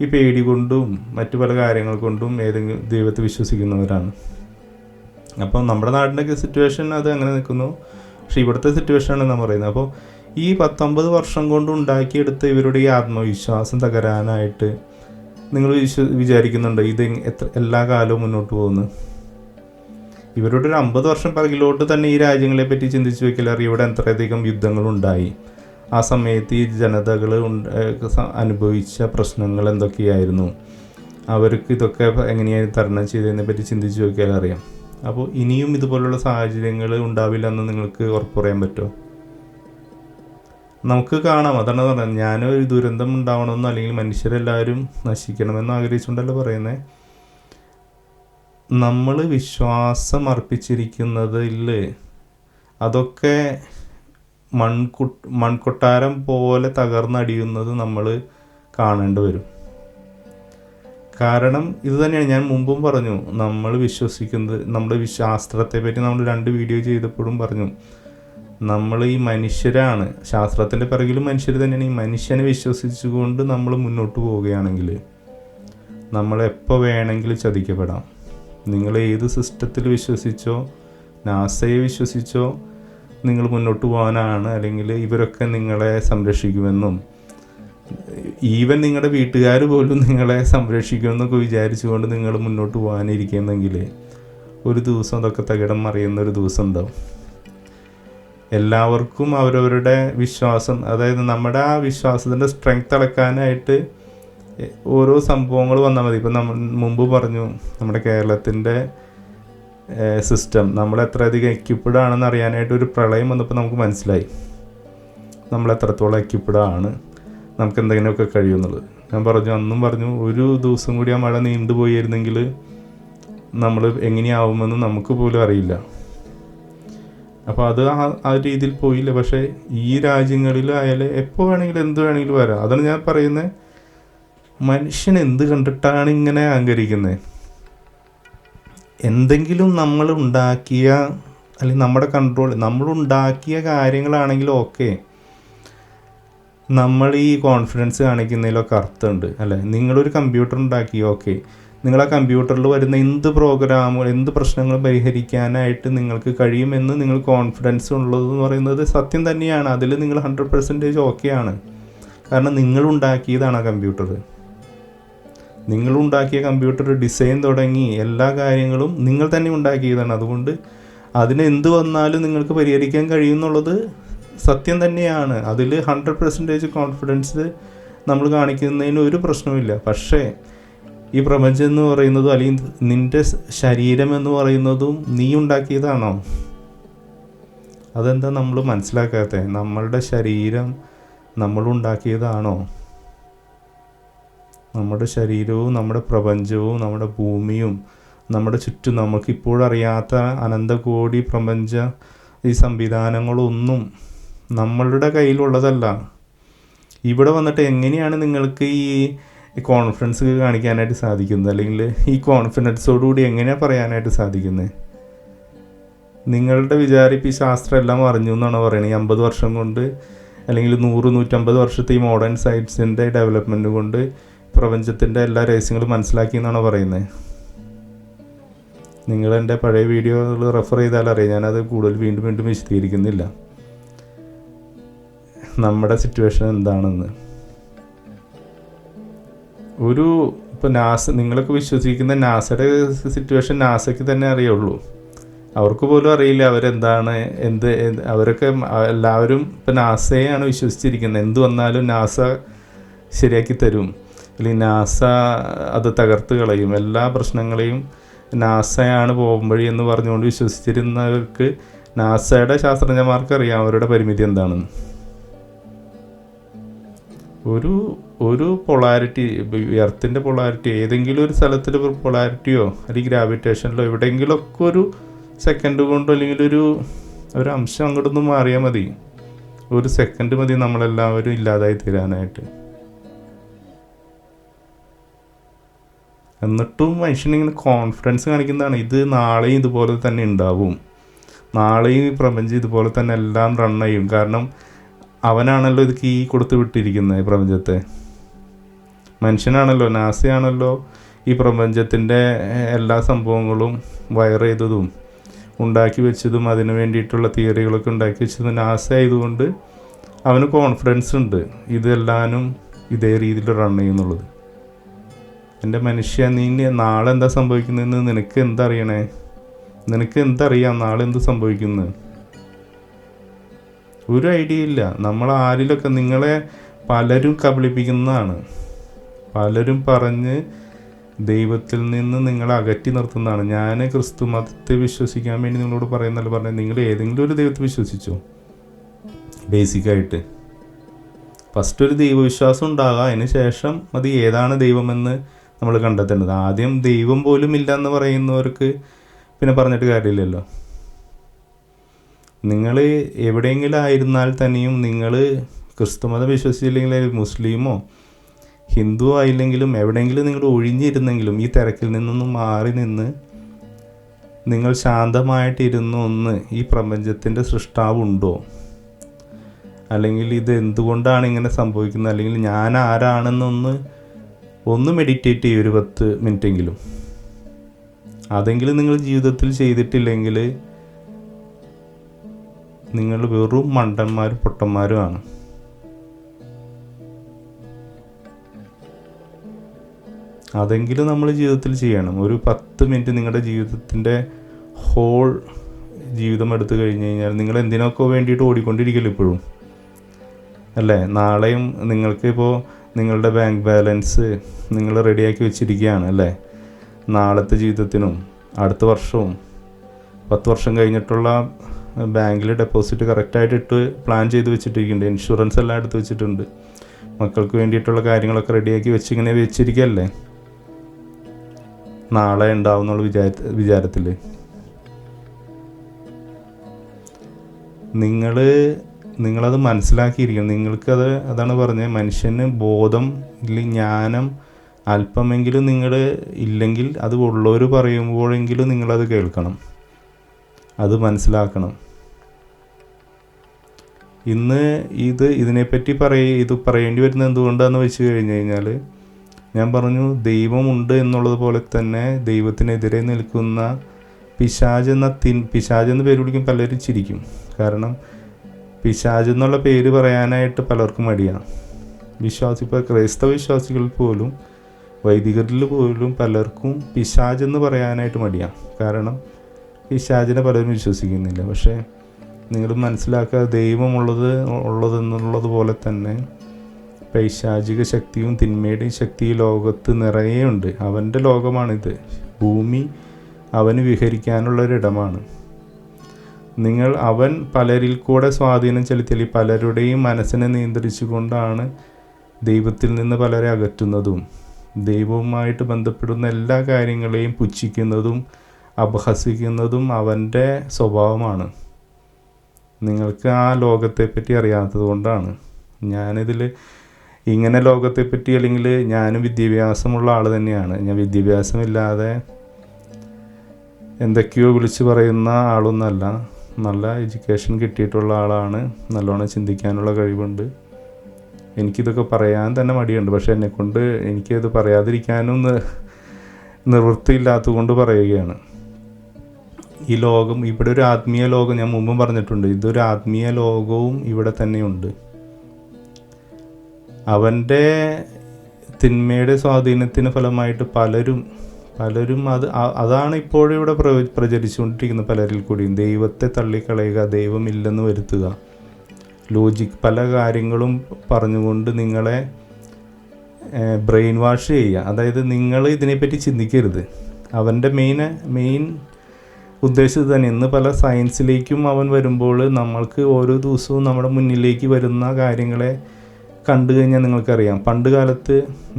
ഈ പേടി കൊണ്ടും മറ്റു പല കാര്യങ്ങൾ കൊണ്ടും ഏതെങ്കിലും ദൈവത്തെ വിശ്വസിക്കുന്നവരാണ്. അപ്പോൾ നമ്മുടെ നാടിൻ്റെ സിറ്റുവേഷൻ അത് അങ്ങനെ നിൽക്കുന്നു. പക്ഷേ ഇവിടുത്തെ സിറ്റുവേഷനാണ് നാം പറയുന്നത്. അപ്പോൾ ഈ 19 വർഷം കൊണ്ട് ഉണ്ടാക്കിയെടുത്ത ഇവരുടെ ഈ ആത്മവിശ്വാസം തകരാനായിട്ട് നിങ്ങൾ വിചാരിക്കുന്നുണ്ടോ ഇത് എല്ലാ കാലവും മുന്നോട്ട് പോകുന്നു? ഇവരുടെ ഒരു 50 വർഷം പിറകിലോട്ട് തന്നെ ഈ രാജ്യങ്ങളെ പറ്റി ചിന്തിച്ച് നോക്കിയാലറിയാം ഇവിടെ എത്രയധികം യുദ്ധങ്ങളുണ്ടായി. ആ സമയത്ത് ഈ ജനതകൾ അനുഭവിച്ച പ്രശ്നങ്ങൾ എന്തൊക്കെയായിരുന്നു, അവർക്ക് ഇതൊക്കെ എങ്ങനെയാണ് തരണം ചെയ്തതിനെ പറ്റി ചിന്തിച്ച് നോക്കിയാലറിയാം. അപ്പോൾ ഇനിയും ഇതുപോലുള്ള സാഹചര്യങ്ങൾ ഉണ്ടാവില്ലെന്ന് നിങ്ങൾക്ക് ഉറപ്പ് പറയാൻ പറ്റുമോ? നമുക്ക് കാണാം. അതാണ് പറഞ്ഞത്, ഞാനൊരു ദുരന്തം ഉണ്ടാവണമെന്നോ അല്ലെങ്കിൽ മനുഷ്യരെല്ലാവരും നശിക്കണമെന്നോ ആഗ്രഹിച്ചുകൊണ്ടല്ല പറയുന്നത്. നമ്മൾ വിശ്വാസം അർപ്പിച്ചിരിക്കുന്നതിൽ അതൊക്കെ മൺകൊട്ടാരം പോലെ തകർന്നടിയുന്നത് നമ്മൾ കാണേണ്ടി വരും. കാരണം ഇത് തന്നെയാണ് ഞാൻ മുമ്പും പറഞ്ഞു, നമ്മൾ വിശ്വസിക്കുന്നത്, നമ്മുടെ ശാസ്ത്രത്തെ പറ്റി നമ്മൾ 2 വീഡിയോ ചെയ്തപ്പോഴും പറഞ്ഞു, നമ്മൾ ഈ മനുഷ്യരാണ്, ശാസ്ത്രത്തിൻ്റെ പിറകിലും മനുഷ്യർ തന്നെയാണ്. ഈ മനുഷ്യനെ വിശ്വസിച്ചുകൊണ്ട് നമ്മൾ മുന്നോട്ട് പോവുകയാണെങ്കിൽ നമ്മളെപ്പോൾ വേണമെങ്കിലും ചതിക്കപ്പെടാം. നിങ്ങൾ ഏത് സിസ്റ്റത്തിൽ വിശ്വസിച്ചോ, നാസയെ വിശ്വസിച്ചോ നിങ്ങൾ മുന്നോട്ട് പോകാനാണ്, അല്ലെങ്കിൽ ഇവരൊക്കെ നിങ്ങളെ സംരക്ഷിക്കുമെന്നും ഈവൻ നിങ്ങളുടെ വീട്ടുകാർ പോലും നിങ്ങളെ സംരക്ഷിക്കുമെന്നൊക്കെ വിചാരിച്ചുകൊണ്ട് നിങ്ങൾ മുന്നോട്ട് പോകാനിരിക്കുന്നെങ്കിൽ ഒരു ദിവസം അതൊക്കെ തകിടം മറിയുന്ന ഒരു ദിവസം ഉണ്ടാവും. എല്ലാവർക്കും അവരവരുടെ വിശ്വാസം, അതായത് നമ്മുടെ ആ വിശ്വാസത്തിൻ്റെ സ്ട്രെങ്ത് അളക്കാനായിട്ട് ഓരോ സംഭവങ്ങൾ വന്നാൽ മതി. ഇപ്പം നമ്മൾ മുമ്പ് പറഞ്ഞു, നമ്മുടെ കേരളത്തിൻ്റെ സിസ്റ്റം നമ്മൾ എത്രയധികം എക്യുപ്ഡ് ആണെന്ന് അറിയാനായിട്ട് ഒരു പ്രളയം വന്നപ്പോൾ നമുക്ക് മനസ്സിലായി നമ്മൾ എത്രത്തോളം എക്യുപ്ഡ് ആണ്, നമുക്ക് എന്തെങ്കിലുമൊക്കെ കഴിയുമെന്നുള്ളത്. ഞാൻ പറഞ്ഞു, അന്നും പറഞ്ഞു, ഒരു ദിവസം കൂടി ആ മഴ നീണ്ടുപോയിരുന്നെങ്കിൽ നമ്മൾ എങ്ങനെയാവുമെന്ന് നമുക്ക് പോലും അറിയില്ല. അപ്പോൾ അത് ആ രീതിയിൽ പോയില്ല. പക്ഷേ ഈ രാജ്യങ്ങളിലായാലും എപ്പോൾ വേണമെങ്കിലും എന്ത് വേണമെങ്കിലും വരാം. അതാണ് ഞാൻ പറയുന്നത്, മനുഷ്യൻ എന്ത് കണ്ടിട്ടാണ് ഇങ്ങനെ അഹങ്കരിക്കുന്നത്? എന്തെങ്കിലും നമ്മൾ ഉണ്ടാക്കിയ അല്ലെങ്കിൽ നമ്മുടെ കൺട്രോൾ നമ്മളുണ്ടാക്കിയ കാര്യങ്ങളാണെങ്കിലും ഓക്കെ, നമ്മൾ ഈ കോൺഫിഡൻസ് കാണിക്കുന്നതിലൊക്കെ അർത്ഥമുണ്ട് അല്ലേ? നിങ്ങളൊരു കമ്പ്യൂട്ടർ ഉണ്ടാക്കി, ഓക്കെ, നിങ്ങൾ ആ കമ്പ്യൂട്ടറിൽ വരുന്ന എന്ത് പ്രോഗ്രാമുകൾ, എന്ത് പ്രശ്നങ്ങൾ പരിഹരിക്കാനായിട്ട് നിങ്ങൾക്ക് കഴിയുമെന്ന് നിങ്ങൾ കോൺഫിഡൻസ് ഉള്ളതെന്ന് പറയുന്നത് സത്യം തന്നെയാണ്. അതിൽ നിങ്ങൾ 100% ഓക്കെയാണ്. കാരണം നിങ്ങളുണ്ടാക്കിയതാണ് ആ കമ്പ്യൂട്ടർ. നിങ്ങളുണ്ടാക്കിയ കമ്പ്യൂട്ടർ ഡിസൈൻ തുടങ്ങി എല്ലാ കാര്യങ്ങളും നിങ്ങൾ തന്നെ ഉണ്ടാക്കിയതാണ്. അതുകൊണ്ട് അതിന് എന്ത് വന്നാലും നിങ്ങൾക്ക് പരിഹരിക്കാൻ കഴിയുമെന്നുള്ളത് സത്യം തന്നെയാണ്. അതിൽ 100% കോൺഫിഡൻസ് നമ്മൾ കാണിക്കുന്നതിന് ഒരു പ്രശ്നമില്ല. പക്ഷേ ഈ പ്രപഞ്ചം എന്ന് പറയുന്നതും അല്ലെങ്കിൽ നിൻ്റെ ശരീരം എന്ന് പറയുന്നതും നീ ഉണ്ടാക്കിയതാണോ? അതെന്താ നമ്മൾ മനസ്സിലാക്കാത്തത്? നമ്മളുടെ ശരീരം നമ്മളുണ്ടാക്കിയതാണോ? നമ്മുടെ ശരീരവും നമ്മുടെ പ്രപഞ്ചവും നമ്മുടെ ഭൂമിയും നമ്മുടെ ചുറ്റും നമുക്കിപ്പോഴറിയാത്ത അനന്തകോടി പ്രപഞ്ച ഈ സംവിധാനങ്ങളൊന്നും നമ്മളുടെ കയ്യിലുള്ളതല്ല. ഇവിടെ വന്നിട്ട് എങ്ങനെയാണ് നിങ്ങൾക്ക് ഈ കോൺഫിഡൻസ് കാണിക്കാനായിട്ട് സാധിക്കുന്നത്? അല്ലെങ്കിൽ ഈ കോൺഫിഡൻസോടുകൂടി എങ്ങനെയാണ് പറയാനായിട്ട് സാധിക്കുന്നത്? നിങ്ങളുടെ വിചാരിപ്പ് ഈ ശാസ്ത്രം എല്ലാം അറിഞ്ഞു എന്നാണ് പറയുന്നത്. ഈ 50 വർഷം കൊണ്ട് അല്ലെങ്കിൽ 100-150 വർഷത്തെ ഈ മോഡേൺ സയൻസിൻ്റെ ഡെവലപ്മെൻറ്റ് കൊണ്ട് പ്രപഞ്ചത്തിൻ്റെ എല്ലാ രഹസ്യങ്ങളും മനസ്സിലാക്കി എന്നാണ് പറയുന്നത്. നിങ്ങളെൻ്റെ പഴയ വീഡിയോകൾ റെഫർ ചെയ്താൽ അറിയാം, ഞാനത് കൂടുതൽ വീണ്ടും വിശദീകരിക്കുന്നില്ല നമ്മുടെ സിറ്റുവേഷൻ എന്താണെന്ന്. ഇപ്പോൾ നിങ്ങളൊക്കെ വിശ്വസിക്കുന്ന നാസയുടെ സിറ്റുവേഷൻ നാസയ്ക്ക് തന്നെ അറിയുള്ളൂ. അവർക്ക് പോലും അറിയില്ല അവരെന്താണ് അവരൊക്കെ എല്ലാവരും ഇപ്പോൾ നാസയെയാണ് വിശ്വസിച്ചിരിക്കുന്നത്. എന്ത് വന്നാലും നാസ ശരിയാക്കി തരും, അല്ലെങ്കിൽ നാസ അത് തകർത്ത് കളയും, എല്ലാ പ്രശ്നങ്ങളെയും നാസയാണ് പോകുമ്പഴി എന്ന് പറഞ്ഞുകൊണ്ട് വിശ്വസിച്ചിരുന്നവർക്ക്, നാസയുടെ ശാസ്ത്രജ്ഞന്മാർക്ക് അറിയാം അവരുടെ പരിമിതി എന്താണെന്ന്. ഒരു പൊളാരിറ്റി, എർത്തിൻ്റെ പൊളാരിറ്റി, ഏതെങ്കിലും ഒരു സ്ഥലത്തിൽ പൊളാരിറ്റിയോ അല്ലെങ്കിൽ ഗ്രാവിറ്റേഷനിലോ എവിടെയെങ്കിലുമൊക്കെ ഒരു സെക്കൻഡ് കൊണ്ടോ അല്ലെങ്കിൽ ഒരു അംശം അങ്ങോട്ടൊന്നും മാറിയാൽ മതി. ഒരു സെക്കൻഡ് മതി നമ്മളെല്ലാവരും ഇല്ലാതായി തീരാനായിട്ട്. എന്നിട്ടും മനുഷ്യനിങ്ങനെ കോൺഫിഡൻസ് കാണിക്കുന്നതാണ്, ഇത് നാളെയും ഇതുപോലെ തന്നെ ഉണ്ടാവും, നാളെയും ഈ പ്രപഞ്ചം ഇതുപോലെ തന്നെ എല്ലാം റൺ ചെയ്യും. കാരണം അവനാണല്ലോ ഇത് കീ കൊടുത്ത് വിട്ടിരിക്കുന്നത് പ്രപഞ്ചത്തെ. മനുഷ്യനാണല്ലോ, നാസയാണല്ലോ ഈ പ്രപഞ്ചത്തിൻ്റെ എല്ലാ സംഭവങ്ങളും വയർ ചെയ്തതും ഉണ്ടാക്കി വെച്ചതും അതിന് വേണ്ടിയിട്ടുള്ള തിയറികളൊക്കെ ഉണ്ടാക്കി വെച്ചതും നാസ ആയതുകൊണ്ട് അവന് കോൺഫിഡൻസ് ഉണ്ട് ഇതെല്ലാനും ഇതേ രീതിയിൽ റൺ ചെയ്യുന്നുള്ളത്. എൻ്റെ മനുഷ്യ, നീ നാളെ എന്താ സംഭവിക്കുന്നതെന്ന് നിനക്ക് എന്തറിയണേ? നിനക്ക് എന്തറിയാം നാളെ എന്ത് സംഭവിക്കുന്നത്? ഒരു ഐഡിയ ഇല്ല. നമ്മൾ ആരിലൊക്കെ നിങ്ങളെ പലരും കബളിപ്പിക്കുന്നതാണ്, പലരും പറഞ്ഞ് ദൈവത്തിൽ നിന്ന് നിങ്ങളെ അകറ്റി നിർത്തുന്നതാണ്. ഞാൻ ക്രിസ്തു മതത്തെ വിശ്വസിക്കാൻ വേണ്ടി നിങ്ങളോട് പറയുന്നല്ല പറഞ്ഞത്, നിങ്ങൾ ഏതെങ്കിലും ഒരു ദൈവത്തെ വിശ്വസിച്ചോ? ബേസിക്കായിട്ട് ഫസ്റ്റ് ഒരു ദൈവവിശ്വാസം ഉണ്ടാകുക, അതിന് ശേഷം അത് ഏതാണ് ദൈവമെന്ന് നമ്മൾ കണ്ടെത്തേണ്ടത്. ആദ്യം ദൈവം പോലും ഇല്ല എന്ന് പറയുന്നവർക്ക് പിന്നെ പറഞ്ഞിട്ട് കാര്യമില്ലല്ലോ. നിങ്ങൾ എവിടെയെങ്കിലും ആയിരുന്നാൽ തന്നെയും, നിങ്ങൾ ക്രിസ്തുമതം വിശ്വസിച്ചില്ലെങ്കിൽ മുസ്ലിമോ ഹിന്ദുവോ ആയില്ലെങ്കിലും എവിടെയെങ്കിലും നിങ്ങൾ ഒഴിഞ്ഞിരുന്നെങ്കിലും ഈ തിരക്കിൽ നിന്നൊന്നും മാറി നിന്ന് നിങ്ങൾ ശാന്തമായിട്ടിരുന്ന് ഒന്ന് ഈ പ്രപഞ്ചത്തിൻ്റെ സൃഷ്ടാവുണ്ടോ, അല്ലെങ്കിൽ ഇത് എന്തുകൊണ്ടാണ് ഇങ്ങനെ സംഭവിക്കുന്നത്, അല്ലെങ്കിൽ ഞാൻ ആരാണെന്നൊന്ന് മെഡിറ്റേറ്റ് ചെയ്യും ഒരു 10 മിനിറ്റെങ്കിലും. അതെങ്കിലും നിങ്ങൾ ജീവിതത്തിൽ ചെയ്തിട്ടില്ലെങ്കിൽ നിങ്ങൾ വെറും മണ്ടന്മാരും പൊട്ടന്മാരുമാണ്. അതെങ്കിലും നമ്മൾ ജീവിതത്തിൽ ചെയ്യണം. ഒരു 10 മിനിറ്റ് നിങ്ങളുടെ ജീവിതത്തിൻ്റെ ഹോൾ ജീവിതം എടുത്തു കഴിഞ്ഞ് കഴിഞ്ഞാൽ നിങ്ങൾ എന്തിനൊക്കെ വേണ്ടിയിട്ട് ഓടിക്കൊണ്ടിരിക്കില്ല ഇപ്പോഴും, അല്ലേ? നാളെയും നിങ്ങൾക്ക് ഇപ്പോൾ നിങ്ങളുടെ ബാങ്ക് ബാലൻസ് നിങ്ങൾ റെഡിയാക്കി വെച്ചിരിക്കുകയാണ്, അല്ലേ? നാളത്തെ ജീവിതത്തിനും അടുത്ത വർഷവും 10 വർഷം കഴിഞ്ഞിട്ടുള്ള ബാങ്കിൽ ഡെപ്പോസിറ്റ് കറക്റ്റായിട്ട് ഇട്ട് പ്ലാൻ ചെയ്ത് വെച്ചിട്ടിരിക്കുന്നുണ്ട്. ഇൻഷുറൻസ് എല്ലാം എടുത്ത് വെച്ചിട്ടുണ്ട്. മക്കൾക്ക് വേണ്ടിയിട്ടുള്ള കാര്യങ്ങളൊക്കെ റെഡിയാക്കി വെച്ച് ഇങ്ങനെ വെച്ചിരിക്കുകയല്ലേ, നാളെ ഉണ്ടാവുന്നുള്ള വിചാരത്തിൽ. നിങ്ങളത് മനസ്സിലാക്കിയിരിക്കണം. അതാണ് പറഞ്ഞത്, മനുഷ്യന് ബോധം ഇല്ലെങ്കിൽ ജ്ഞാനം അല്പമെങ്കിലും നിങ്ങൾ ഇല്ലെങ്കിൽ അത് ഉള്ളവർ പറയുമ്പോഴെങ്കിലും നിങ്ങളത് കേൾക്കണം, അത് മനസ്സിലാക്കണം. ഇന്ന് ഇതിനെപ്പറ്റി പറയേണ്ടി വരുന്നത് എന്തുകൊണ്ടാണെന്ന് വെച്ച് കഴിഞ്ഞ് കഴിഞ്ഞാൽ, ഞാൻ പറഞ്ഞു ദൈവമുണ്ട് എന്നുള്ളത് പോലെ തന്നെ ദൈവത്തിനെതിരെ നിൽക്കുന്ന പിശാചെന്ന് പേര് വിളിക്കും പലരും ചിരിക്കും. കാരണം പിശാച് എന്നുള്ള പേര് പറയാനായിട്ട് പലർക്കും മടിയാണ്. ഇപ്പോൾ ക്രൈസ്തവ വിശ്വാസികളിൽ പോലും വൈദികരിൽ പോലും പലർക്കും പിശാചെന്ന് പറയാനായിട്ട് മടിയാണ്. കാരണം പിശാചിനെ പലരും വിശ്വസിക്കുന്നില്ല. പക്ഷേ നിങ്ങൾ മനസ്സിലാക്കുക, ഉള്ളതെന്നുള്ളത് പോലെ തന്നെ പൈശാചിക ശക്തിയും തിന്മയുടെയും ശക്തി ലോകത്ത് നിറയെ ഉണ്ട്. അവൻ്റെ ലോകമാണിത്. ഭൂമി അവന് വിഹരിക്കാനുള്ളൊരിടമാണ്. അവൻ പലരിൽ കൂടെ സ്വാധീനം ചെലുത്തി പലരുടെയും മനസ്സിനെ നിയന്ത്രിച്ചുകൊണ്ടാണ് ദൈവത്തിൽ നിന്ന് പലരെ അകറ്റുന്നതും ദൈവവുമായിട്ട് ബന്ധപ്പെടുന്ന എല്ലാ കാര്യങ്ങളെയും പുച്ഛിക്കുന്നതും അപഹസിക്കുന്നതും അവൻ്റെ സ്വഭാവമാണ്. നിങ്ങൾക്ക് ആ ലോകത്തെപ്പറ്റി അറിയാത്തത് കൊണ്ടാണ്. ഞാനിതിൽ ഇങ്ങനെ ലോകത്തെപ്പറ്റി, അല്ലെങ്കിൽ ഞാനും വിദ്യാഭ്യാസമുള്ള ആൾ തന്നെയാണ്. ഞാൻ വിദ്യാഭ്യാസമില്ലാതെ എന്തൊക്കെയോ വിളിച്ച് പറയുന്ന ആളൊന്നുമല്ല. നല്ല എഡ്യൂക്കേഷൻ കിട്ടിയിട്ടുള്ള ആളാണ്. നല്ലോണം ചിന്തിക്കാനുള്ള കഴിവുണ്ട്. എനിക്കിതൊക്കെ പറയാൻ തന്നെ മടിയുണ്ട്. പക്ഷേ എന്നെക്കൊണ്ട് എനിക്കത് പറയാതിരിക്കാനും നിവൃത്തിയില്ലാത്തത് കൊണ്ട് പറയുകയാണ്. ഈ ലോകം, ഇവിടെ ഒരു ആത്മീയ ലോകം, ഞാൻ മുമ്പും പറഞ്ഞിട്ടുണ്ട്, ഇതൊരു ആത്മീയ ലോകവും ഇവിടെ തന്നെയുണ്ട്. അവൻ്റെ തിന്മയുടെ സ്വാധീനത്തിന് ഫലമായിട്ട് പലരും അതാണ് ഇപ്പോഴിവിടെ പ്രചരിച്ചുകൊണ്ടിരിക്കുന്ന പലരിൽ കൂടിയും. ദൈവത്തെ തള്ളിക്കളയുക, ദൈവമില്ലെന്ന് വരുത്തുക, പല കാര്യങ്ങളും പറഞ്ഞുകൊണ്ട് നിങ്ങളെ ബ്രെയിൻ വാഷ് ചെയ്യുക. അതായത് നിങ്ങൾ ഇതിനെപ്പറ്റി ചിന്തിക്കരുത്. അവൻ്റെ മെയിൻ ഉദ്ദേശിച്ചത് തന്നെ. ഇന്ന് പല സയൻസിലേക്കും അവൻ വരുമ്പോൾ നമ്മൾക്ക് ഓരോ ദിവസവും നമ്മുടെ മുന്നിലേക്ക് വരുന്ന കാര്യങ്ങളെ കണ്ടു കഴിഞ്ഞാൽ നിങ്ങൾക്കറിയാം. പണ്ട് കാലത്ത്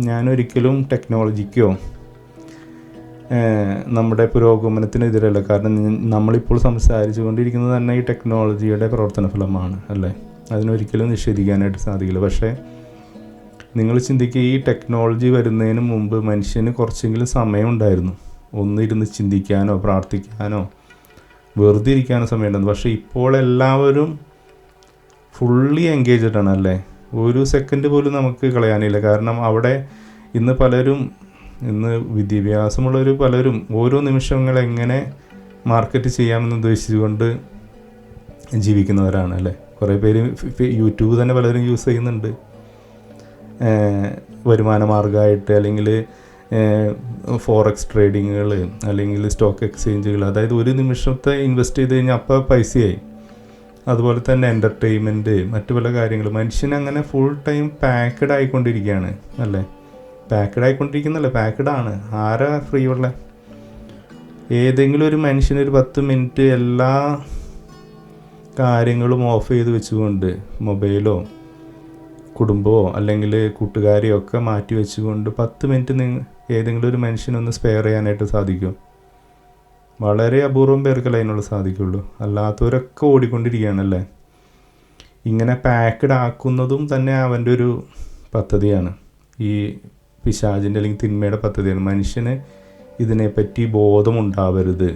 ഞാനൊരിക്കലും ടെക്നോളജിക്കോ നമ്മുടെ പുരോഗമനത്തിനെതിരല്ല. കാരണം നമ്മളിപ്പോൾ സംസാരിച്ചു കൊണ്ടിരിക്കുന്നത് തന്നെ ഈ ടെക്നോളജിയുടെ പ്രവർത്തന ഫലമാണ്, അല്ലേ? അതിനൊരിക്കലും നിഷേധിക്കാനായിട്ട് സാധിക്കില്ല. പക്ഷേ നിങ്ങൾ ചിന്തിക്കുക, ഈ ടെക്നോളജി വരുന്നതിന് മുമ്പ് മനുഷ്യന് കുറച്ചെങ്കിലും സമയമുണ്ടായിരുന്നു. ഒന്നിരുന്ന് ചിന്തിക്കാനോ പ്രാർത്ഥിക്കാനോ വെറുതെ ഇരിക്കാനോ സമയമുണ്ടായിരുന്നു. പക്ഷേ ഇപ്പോൾ എല്ലാവരും ഫുള്ളി എൻഗേജ്ഡ് ആണ്, അല്ലേ? ഒരു സെക്കൻഡ് പോലും നമുക്ക് കളയാനില്ല. കാരണം അവിടെ ഇന്ന് വിദ്യാഭ്യാസമുള്ളവർ പലരും ഓരോ നിമിഷങ്ങൾ എങ്ങനെ മാർക്കറ്റ് ചെയ്യാമെന്ന് ഉദ്ദേശിച്ചുകൊണ്ട് ജീവിക്കുന്നവരാണ്, അല്ലേ? കുറേ പേര് യൂട്യൂബ് തന്നെ പലരും യൂസ് ചെയ്യുന്നുണ്ട് വരുമാന മാർഗമായിട്ട്. അല്ലെങ്കിൽ ഫോറക്സ് ട്രേഡിങ്ങുകൾ, അല്ലെങ്കിൽ സ്റ്റോക്ക് എക്സ്ചേഞ്ചുകൾ. അതായത് ഒരു നിമിഷത്തെ ഇൻവെസ്റ്റ് ചെയ്ത് കഴിഞ്ഞാൽ അപ്പോൾ പൈസയായി. അതുപോലെ തന്നെ എൻ്റർടൈൻമെൻറ്റ്, മറ്റു പല കാര്യങ്ങൾ. മനുഷ്യനങ്ങനെ ഫുൾ ടൈം പാക്കഡ് ആയിക്കൊണ്ടിരിക്കുകയാണ്, അല്ലേ? പാക്കഡ് ആയിക്കൊണ്ടിരിക്കുന്നല്ലേ, പാക്കഡാണ്. ആരാ ഫ്രീ ഉള്ള? ഏതെങ്കിലും ഒരു മനുഷ്യനൊരു 10 മിനിറ്റ് എല്ലാ കാര്യങ്ങളും ഓഫ് ചെയ്ത് വെച്ചുകൊണ്ട് മൊബൈലോ കുടുംബമോ അല്ലെങ്കിൽ കൂട്ടുകാരെയോ ഒക്കെ മാറ്റി വെച്ചുകൊണ്ട് 10 മിനിറ്റ് ഏതെങ്കിലും ഒരു മനുഷ്യനൊന്ന് സ്പെയർ ചെയ്യാനായിട്ട് സാധിക്കും? വളരെ അപൂർവം പേർക്കല്ലേ അതിനുള്ള സാധിക്കുള്ളൂ. അല്ലാത്തവരൊക്കെ ഓടിക്കൊണ്ടിരിക്കുകയാണല്ലേ. ഇങ്ങനെ പാക്കഡ് ആക്കുന്നതും തന്നെ അവൻ്റെ ഒരു പദ്ധതിയാണ്, ഈ പിശാചിൻ്റെ അല്ലെങ്കിൽ തിന്മയുടെ പദ്ധതിയാണ്. മനുഷ്യന് ഇതിനെപ്പറ്റി ബോധമുണ്ടാവരുത്,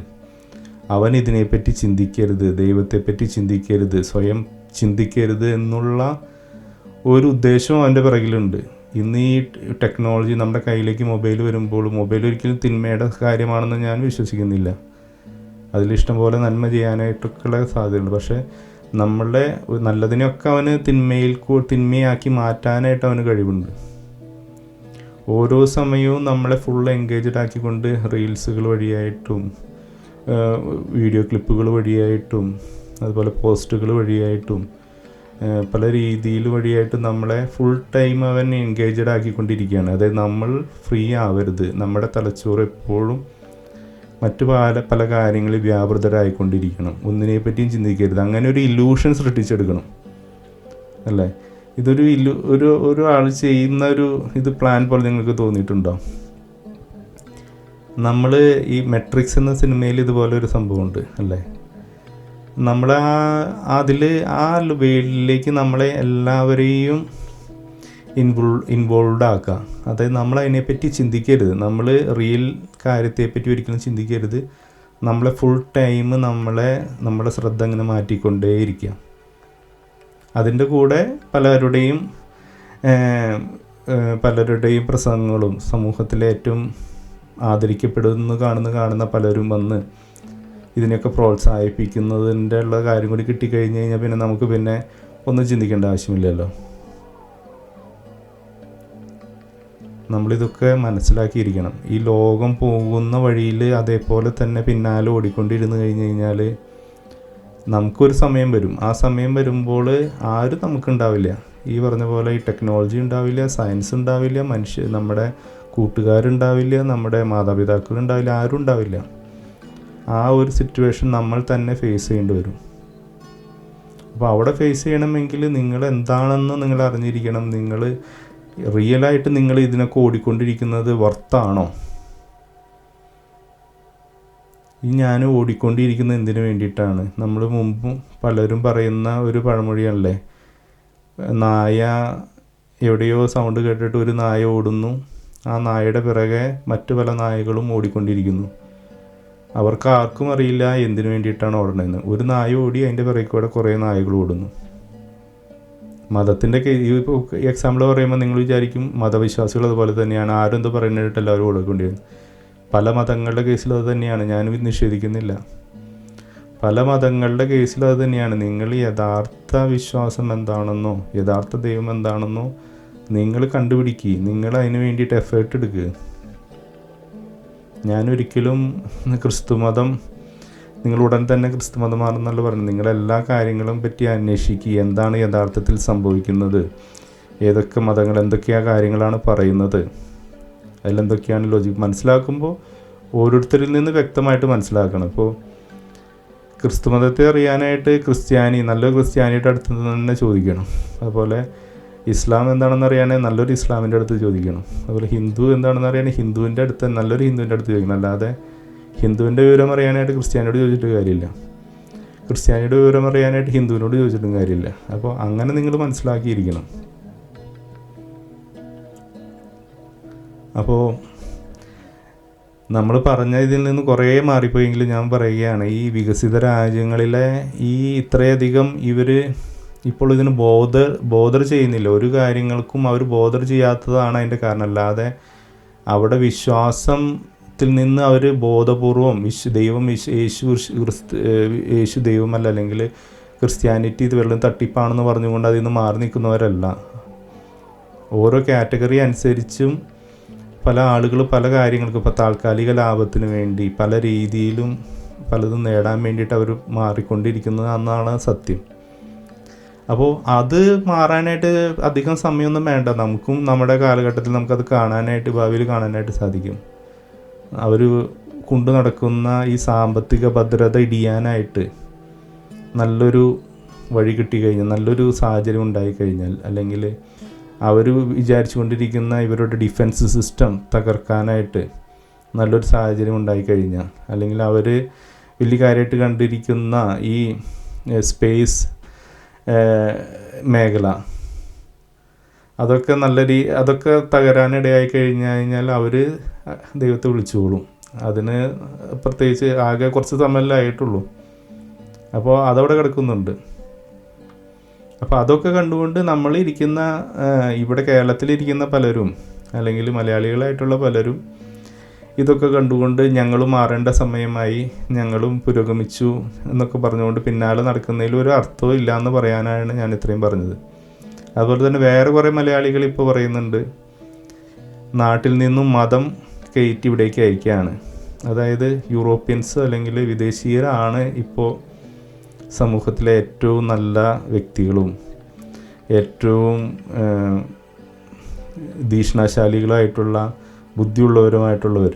അവൻ ഇതിനെപ്പറ്റി ചിന്തിക്കരുത്, ദൈവത്തെപ്പറ്റി ചിന്തിക്കരുത്, സ്വയം ചിന്തിക്കരുത് എന്നുള്ള ഒരു ഉദ്ദേശവും അവൻ്റെ പിറകിലുണ്ട്. ഇന്ന് ഈ ടെക്നോളജി നമ്മുടെ കയ്യിലേക്ക് മൊബൈൽ വരുമ്പോൾ, മൊബൈൽ ഒരിക്കലും തിന്മയുടെ കാര്യമാണെന്ന് ഞാൻ വിശ്വസിക്കുന്നില്ല. അതിലിഷ്ടം പോലെ നന്മ ചെയ്യാനായിട്ടൊക്കെയുള്ള സാധ്യതയുണ്ട്. പക്ഷേ നമ്മളുടെ നല്ലതിനെയൊക്കെ അവന് തിന്മയാക്കി മാറ്റാനായിട്ട് അവന് കഴിവുണ്ട്. ഓരോ സമയവും നമ്മളെ ഫുൾ എൻഗേജ്ഡ് ആക്കിക്കൊണ്ട് റീൽസുകൾ വഴിയായിട്ടും വീഡിയോ ക്ലിപ്പുകൾ വഴിയായിട്ടും അതുപോലെ പോസ്റ്റുകൾ വഴിയായിട്ടും പല രീതിയിൽ വഴിയായിട്ട് നമ്മളെ ഫുൾ ടൈം അവൻ എൻഗേജ്ഡ് ആക്കിക്കൊണ്ടിരിക്കുകയാണ്. അതായത് നമ്മൾ ഫ്രീ ആവരുത്. നമ്മുടെ തലച്ചോറ് എപ്പോഴും മറ്റു പല കാര്യങ്ങളിൽ വ്യാപൃതരായിക്കൊണ്ടിരിക്കണം. ഒന്നിനെ പറ്റിയും ചിന്തിക്കരുത്. അങ്ങനെ ഒരു ഇല്യൂഷൻ സൃഷ്ടിച്ചെടുക്കണം അല്ലേ? ഒരു ആൾ ചെയ്യുന്ന ഇത് പ്ലാൻ പോലെ നിങ്ങൾക്ക് തോന്നിയിട്ടുണ്ടോ? നമ്മൾ ഈ മെട്രിക്സ് എന്ന സിനിമയിൽ ഇതുപോലെ ഒരു സംഭവമുണ്ട് അല്ലേ? നമ്മൾ ആ വേൾഡിലേക്ക് നമ്മളെ എല്ലാവരെയും ഇൻവോൾവ് ആക്കുക. അതായത് നമ്മൾ അതിനെപ്പറ്റി ചിന്തിക്കരുത്, നമ്മൾ റിയൽ കാര്യത്തെപ്പറ്റി ഒരിക്കലും ചിന്തിക്കരുത്. നമ്മളെ ഫുൾ ടൈം നമ്മുടെ ശ്രദ്ധ ഇങ്ങനെ മാറ്റിക്കൊണ്ടേയിരിക്കുക. അതിൻ്റെ കൂടെ പലരുടെയും പ്രസംഗങ്ങളും സമൂഹത്തിലെ ഏറ്റവും കാണുന്ന പലരും വന്ന് ഇതിനെയൊക്കെ പ്രോത്സാഹിപ്പിക്കുന്നതിൻ്റെ ഉള്ള കാര്യം കൂടി കിട്ടിക്കഴിഞ്ഞ് കഴിഞ്ഞാൽ പിന്നെ നമുക്ക് പിന്നെ ഒന്നും ചിന്തിക്കേണ്ട ആവശ്യമില്ലല്ലോ. നമ്മളിതൊക്കെ മനസ്സിലാക്കിയിരിക്കണം. ഈ ലോകം പോകുന്ന വഴിയിൽ അതേപോലെ തന്നെ പിന്നാലെ ഓടിക്കൊണ്ടിരുന്ന് കഴിഞ്ഞ് കഴിഞ്ഞാൽ നമുക്കൊരു സമയം വരും. ആ സമയം വരുമ്പോൾ ആരും നമുക്കുണ്ടാവില്ല. ഈ പറഞ്ഞ പോലെ ഈ ടെക്നോളജി ഉണ്ടാവില്ല, സയൻസ് ഉണ്ടാവില്ല, നമ്മുടെ കൂട്ടുകാരുണ്ടാവില്ല, നമ്മുടെ മാതാപിതാക്കളുണ്ടാവില്ല, ആരും ഉണ്ടാവില്ല. ആ ഒരു സിറ്റുവേഷൻ നമ്മൾ തന്നെ ഫേസ് ചെയ്യേണ്ടി വരും. അപ്പോൾ അവിടെ ഫേസ് ചെയ്യണമെങ്കിൽ നിങ്ങൾ എന്താണെന്ന് നിങ്ങൾ അറിഞ്ഞിരിക്കണം. നിങ്ങൾ റിയലായിട്ട് നിങ്ങൾ ഇതിനൊക്കെ ഓടിക്കൊണ്ടിരിക്കുന്നത് വർത്താണോ? ഞാൻ ഓടിക്കൊണ്ടിരിക്കുന്നത് എന്തിനു വേണ്ടിയിട്ടാണ്? നമ്മൾ മുമ്പും പലരും പറയുന്ന ഒരു പഴമൊഴിയാണല്ലേ, നായ എവിടെയോ സൗണ്ട് കേട്ടിട്ട് ഒരു നായ ഓടുന്നു, ആ നായയുടെ പിറകെ മറ്റു പല നായകളും ഓടിക്കൊണ്ടിരിക്കുന്നു. അവർക്ക് ആർക്കും അറിയില്ല എന്തിനു വേണ്ടിയിട്ടാണ് ഓടണമെന്ന്. ഒരു നായ ഓടി അതിൻ്റെ പിറകെ കൂടെ കുറേ നായകൾ ഓടുന്നു. മതത്തിൻ്റെ ഇപ്പോൾ എക്സാമ്പിൾ പറയുമ്പോൾ നിങ്ങൾ വിചാരിക്കും മതവിശ്വാസികൾ അതുപോലെ തന്നെയാണ്, ആരും എന്തോ പറയുന്നതായിട്ട് എല്ലാവരും ഓടിക്കൊണ്ടിരുന്നു. പല മതങ്ങളുടെ കേസിൽ അത് തന്നെയാണ്, ഞാനും നിഷേധിക്കുന്നില്ല. പല മതങ്ങളുടെ കേസിൽ അത് തന്നെയാണ്. നിങ്ങൾ യഥാർത്ഥ വിശ്വാസം എന്താണെന്നോ യഥാർത്ഥ ദൈവം എന്താണെന്നോ നിങ്ങൾ കണ്ടുപിടിക്കുക. നിങ്ങൾ അതിന് വേണ്ടിയിട്ട് എഫേർട്ട് എടുക്കുക. ഞാനൊരിക്കലും ക്രിസ്തുമതം നിങ്ങൾ ഉടൻ തന്നെ ക്രിസ്തുമതമാണെന്നല്ല പറഞ്ഞു. നിങ്ങളെല്ലാ കാര്യങ്ങളും പറ്റി അന്വേഷിക്കുക. എന്താണ് യഥാർത്ഥത്തിൽ സംഭവിക്കുന്നത്, ഏതൊക്കെ മതങ്ങൾ എന്തൊക്കെയാണ് കാര്യങ്ങളാണ് പറയുന്നത്, അതിലെന്തൊക്കെയാണ് ലോജിക്ക് മനസ്സിലാക്കുമ്പോൾ ഓരോരുത്തരിൽ നിന്ന് വ്യക്തമായിട്ട് മനസ്സിലാക്കണം. ഇപ്പോൾ ക്രിസ്തുമതത്തെ അറിയാനായിട്ട് നല്ലൊരു ക്രിസ്ത്യാനിയുടെ അടുത്ത് തന്നെ ചോദിക്കണം. അതുപോലെ ഇസ്ലാം എന്താണെന്ന് അറിയാനായി നല്ലൊരു ഇസ്ലാമിൻ്റെ അടുത്ത് ചോദിക്കണം. അതുപോലെ ഹിന്ദു എന്താണെന്ന് അറിയാനായി നല്ലൊരു ഹിന്ദുവിൻ്റെ അടുത്ത് ചോദിക്കണം. അല്ലാതെ ഹിന്ദുവിൻ്റെ വിവരം അറിയാനായിട്ട് ക്രിസ്ത്യാനിയോട് ചോദിച്ചിട്ട് കാര്യമില്ല, ക്രിസ്ത്യാനിയുടെ വിവരം അറിയാനായിട്ട് ഹിന്ദുവിനോട് ചോദിച്ചിട്ടും കാര്യമില്ല. അപ്പോൾ അങ്ങനെ നിങ്ങൾ മനസ്സിലാക്കിയിരിക്കണം. ഇപ്പോൾ നമ്മൾ പറഞ്ഞ ഇതിൽ നിന്ന് കുറേ മാറിപ്പോയെങ്കിലും ഞാൻ പറയുകയാണ്, ഈ വികസിത രാജ്യങ്ങളിലെ ഇത്രയധികം ഇവർ ഇപ്പോൾ ഇതിന് ബോധർ ചെയ്യുന്നില്ല. ഒരു കാര്യങ്ങൾക്കും അവർ ബോധർ ചെയ്യാത്തതാണ് അതിൻ്റെ കാരണം. അല്ലാതെ അവിടെ വിശ്വാസത്തിൽ നിന്ന് അവർ ബോധപൂർവം യേശു ദൈവമല്ല, അല്ലെങ്കിൽ ക്രിസ്ത്യാനിറ്റി ഇത് വെള്ളം തട്ടിപ്പാണെന്ന് പറഞ്ഞുകൊണ്ട് അതിൽ നിന്ന് മാറി നിൽക്കുന്നവരല്ല. ഓരോ കാറ്റഗറി അനുസരിച്ചും പല ആളുകൾ പല കാര്യങ്ങൾക്കും ഇപ്പോൾ താൽക്കാലിക ലാഭത്തിന് വേണ്ടി പല രീതിയിലും പലതും നേടാൻ വേണ്ടിയിട്ട് അവർ മാറിക്കൊണ്ടിരിക്കുന്നത് എന്നാണ് സത്യം. അപ്പോൾ അത് മാറാനായിട്ട് അധികം സമയമൊന്നും വേണ്ട. നമുക്കും നമ്മുടെ കാലഘട്ടത്തിൽ നമുക്കത് കാണാനായിട്ട്, ഭാവിയിൽ കാണാനായിട്ട് സാധിക്കും. അവർ കൊണ്ടു നടക്കുന്ന ഈ സാമ്പത്തിക ഭദ്രത ഇടിയാനായിട്ട് നല്ലൊരു വഴി കിട്ടിക്കഴിഞ്ഞാൽ, നല്ലൊരു സാഹചര്യം ഉണ്ടായിക്കഴിഞ്ഞാൽ, അല്ലെങ്കിൽ അവർ വിചാരിച്ചു കൊണ്ടിരിക്കുന്ന ഇവരുടെ ഡിഫൻസ് സിസ്റ്റം തകർക്കാനായിട്ട് നല്ലൊരു സാഹചര്യം ഉണ്ടായിക്കഴിഞ്ഞാൽ, അല്ലെങ്കിൽ അവർ വലിയ കാര്യമായിട്ട് കണ്ടിരിക്കുന്ന ഈ സ്പേസ് മേഖല, അതൊക്കെ അതൊക്കെ തകരാനിടയായി കഴിഞ്ഞാൽ അവർ ദൈവത്തെ വിളിച്ചുകൊള്ളും. അതിന് പ്രത്യേകിച്ച് ആകെ കുറച്ച് സമയമല്ലേ ആയിട്ടുള്ളൂ. അപ്പോൾ അതവിടെ കിടക്കുന്നുണ്ട്. അപ്പോൾ അതൊക്കെ കണ്ടുകൊണ്ട് നമ്മളിരിക്കുന്ന ഇവിടെ കേരളത്തിലിരിക്കുന്ന പലരും, അല്ലെങ്കിൽ മലയാളികളായിട്ടുള്ള പലരും ഇതൊക്കെ കണ്ടുകൊണ്ട് ഞങ്ങളും മാറേണ്ട സമയമായി, ഞങ്ങളും പുരോഗമിച്ചു എന്നൊക്കെ പറഞ്ഞുകൊണ്ട് പിന്നാലെ നടക്കുന്നതിൽ ഒരു അർത്ഥവും ഇല്ല എന്ന് പറയാനാണ് ഞാൻ ഇത്രയും പറഞ്ഞത്. അതുപോലെ തന്നെ വേറെ കുറേ മലയാളികൾ ഇപ്പോൾ പറയുന്നുണ്ട്, നാട്ടിൽ നിന്നും മതം കയറ്റി ഇവിടേക്ക് അയക്കുകയാണ്. അതായത് യൂറോപ്യൻസ് അല്ലെങ്കിൽ വിദേശീയരാണ് ഇപ്പോൾ സമൂഹത്തിലെ ഏറ്റവും നല്ല വ്യക്തികളും ഏറ്റവും ധീഷ്ണശാലികളായിട്ടുള്ള ബുദ്ധിയുള്ളവരുമായിട്ടുള്ളവർ.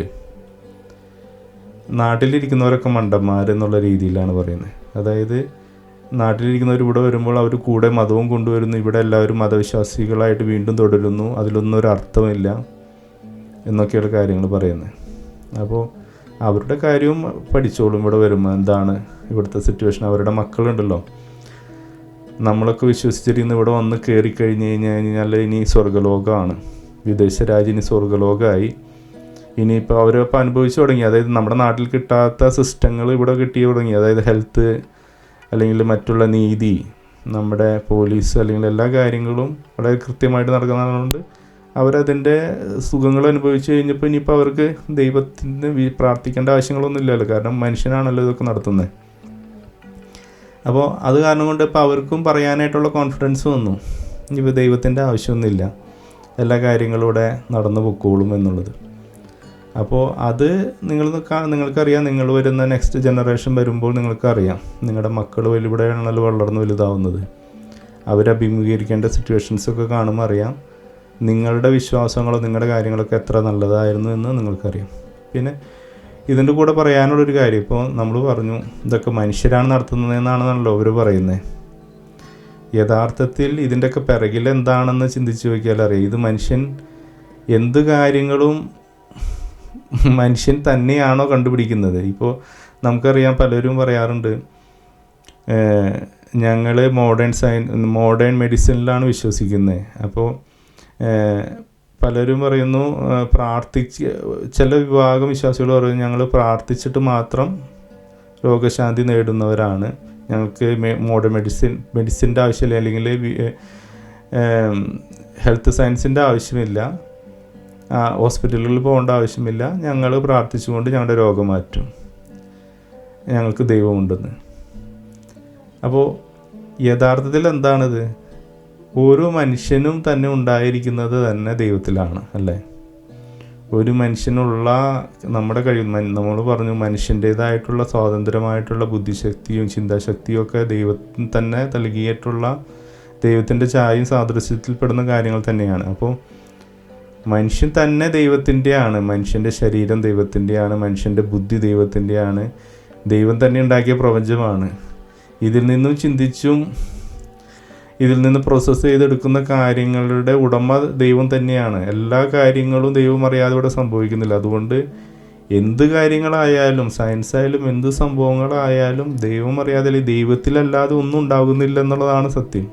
നാട്ടിലിരിക്കുന്നവരൊക്കെ മണ്ടന്മാരെന്നുള്ള രീതിയിലാണ് പറയുന്നത്. അതായത് നാട്ടിലിരിക്കുന്നവർ ഇവിടെ വരുമ്പോൾ അവർ കൂടെ മതവും കൊണ്ടുവരുന്നു, ഇവിടെ എല്ലാവരും മതവിശ്വാസികളായിട്ട് വീണ്ടും തുടരുന്നു, അതിലൊന്നും ഒരു അർത്ഥമില്ല എന്നൊക്കെയുള്ള കാര്യങ്ങൾ പറയുന്നത്. അപ്പോൾ അവരുടെ കാര്യവും പഠിച്ചോളും. ഇവിടെ വരുമ്പോൾ എന്താണ് ഇവിടുത്തെ സിറ്റുവേഷൻ, അവരുടെ മക്കളുണ്ടല്ലോ, നമ്മളൊക്കെ വിശ്വസിച്ചിരുന്ന് ഇവിടെ വന്ന് കയറിക്കഴിഞ്ഞ് കഴിഞ്ഞാൽ ഇനി സ്വർഗ്ഗലോകമാണ്, വിദേശ രാജ്യം ഇനി സ്വർഗ്ഗലോകമായി, ഇനിയിപ്പോൾ അവരപ്പോൾ അനുഭവിച്ചു തുടങ്ങി. അതായത് നമ്മുടെ നാട്ടിൽ കിട്ടാത്ത സിസ്റ്റങ്ങൾ ഇവിടെ കിട്ടി തുടങ്ങി. അതായത് ഹെൽത്ത്, അല്ലെങ്കിൽ മറ്റുള്ള നീതി, നമ്മുടെ പോലീസ്, അല്ലെങ്കിൽ എല്ലാ കാര്യങ്ങളും വളരെ കൃത്യമായിട്ട് നടക്കുന്നതുകൊണ്ട് അവരതിൻ്റെ സുഖങ്ങൾ അനുഭവിച്ചു കഴിഞ്ഞപ്പോൾ ഇനിയിപ്പോൾ അവർക്ക് ദൈവത്തിന് പ്രാർത്ഥിക്കേണ്ട ആവശ്യങ്ങളൊന്നും ഇല്ലല്ലോ, കാരണം മനുഷ്യനാണല്ലോ ഇതൊക്കെ നടത്തുന്നത്. അപ്പോൾ അത് കാരണം കൊണ്ട് ഇപ്പോൾ അവർക്കും പറയാനായിട്ടുള്ള കോൺഫിഡൻസ് വന്നു, ഇപ്പോൾ ദൈവത്തിൻ്റെ ആവശ്യമൊന്നുമില്ല, എല്ലാ കാര്യങ്ങളിലൂടെ നടന്നു പൊക്കോളും എന്നുള്ളത്. അപ്പോൾ അത് നിങ്ങൾക്കറിയാം, നിങ്ങൾ വരുന്ന നെക്സ്റ്റ് ജനറേഷൻ വരുമ്പോൾ നിങ്ങൾക്കറിയാം, നിങ്ങളുടെ മക്കൾ ഇവിടെയാണല്ലോ വളർന്ന് വലുതാവുന്നത്. അവരഭിമുഖീകരിക്കേണ്ട സിറ്റുവേഷൻസൊക്കെ കാണുമ്പോൾ അറിയാം നിങ്ങളുടെ വിശ്വാസങ്ങളോ നിങ്ങളുടെ കാര്യങ്ങളൊക്കെ എത്ര നല്ലതായിരുന്നു എന്ന് നിങ്ങൾക്കറിയാം. പിന്നെ ഇതിൻ്റെ കൂടെ പറയാനുള്ളൊരു കാര്യം, ഇപ്പോൾ നമ്മൾ പറഞ്ഞു ഇതൊക്കെ മനുഷ്യരാണ് നടത്തുന്നതെന്നാണെന്നല്ലോ അവർ പറയുന്നത്. യഥാർത്ഥത്തിൽ ഇതിൻ്റെയൊക്കെ പിറകിൽ എന്താണെന്ന് ചിന്തിച്ച് നോക്കിയാൽ അറിയാം, ഇത് മനുഷ്യൻ എന്ത് കാര്യങ്ങളും മനുഷ്യൻ തന്നെയാണോ കണ്ടുപിടിക്കുന്നത്. ഇപ്പോൾ നമുക്കറിയാം, പലരും പറയാറുണ്ട് ഞങ്ങൾ മോഡേൺ മെഡിസിനിലാണ് വിശ്വസിക്കുന്നത്. അപ്പോൾ പലരും പറയുന്നു ചില വിഭാഗം വിശ്വാസികൾ പറയുന്നു ഞങ്ങൾ പ്രാർത്ഥിച്ചിട്ട് മാത്രം രോഗശാന്തി നേടുന്നവരാണ്, ഞങ്ങൾക്ക് മോഡേൺ മെഡിസിൻ്റെ ആവശ്യമില്ല, അല്ലെങ്കിൽ ഹെൽത്ത് സയൻസിൻ്റെ ആവശ്യമില്ല, ഹോസ്പിറ്റലുകളിൽ പോകേണ്ട ആവശ്യമില്ല, ഞങ്ങൾ പ്രാർത്ഥിച്ചുകൊണ്ട് ഞങ്ങളുടെ രോഗം മാറ്റും, ഞങ്ങൾക്ക് ദൈവമുണ്ടെന്ന്. അപ്പോൾ യഥാർത്ഥത്തിൽ എന്താണിത്? ഓരോ മനുഷ്യനും തന്നെ ഉണ്ടായിരിക്കുന്നത് തന്നെ ദൈവത്തിലാണ്, അല്ലേ? ഒരു മനുഷ്യനുള്ള നമ്മുടെ നമ്മൾ പറഞ്ഞു മനുഷ്യൻ്റേതായിട്ടുള്ള സ്വാതന്ത്ര്യമായിട്ടുള്ള ബുദ്ധിശക്തിയും ചിന്താശക്തിയും ഒക്കെ ദൈവത്തിന് തന്നെ നൽകിയിട്ടുള്ള ദൈവത്തിൻ്റെ ഛായയും സാദൃശ്യത്തിൽപ്പെടുന്ന കാര്യങ്ങൾ തന്നെയാണ്. അപ്പോൾ മനുഷ്യൻ തന്നെ ദൈവത്തിൻ്റെയാണ്, മനുഷ്യൻ്റെ ശരീരം ദൈവത്തിൻ്റെയാണ്, മനുഷ്യൻ്റെ ബുദ്ധി ദൈവത്തിൻ്റെയാണ്, ദൈവം തന്നെ ഉണ്ടാക്കിയ പ്രപഞ്ചമാണ്. ഇതിൽ നിന്നും ചിന്തിച്ചും ഇതിൽ നിന്ന് പ്രോസസ്സ് ചെയ്തെടുക്കുന്ന കാര്യങ്ങളുടെ ഉടമ ദൈവം തന്നെയാണ്. എല്ലാ കാര്യങ്ങളും ദൈവം അറിയാതെ ഇവിടെ സംഭവിക്കുന്നില്ല. അതുകൊണ്ട് എന്ത് കാര്യങ്ങളായാലും, സയൻസായാലും എന്ത് സംഭവങ്ങളായാലും ദൈവം അറിയാതെ, ദൈവത്തിലല്ലാതെ ഒന്നും ഉണ്ടാകുന്നില്ല എന്നുള്ളതാണ് സത്യം.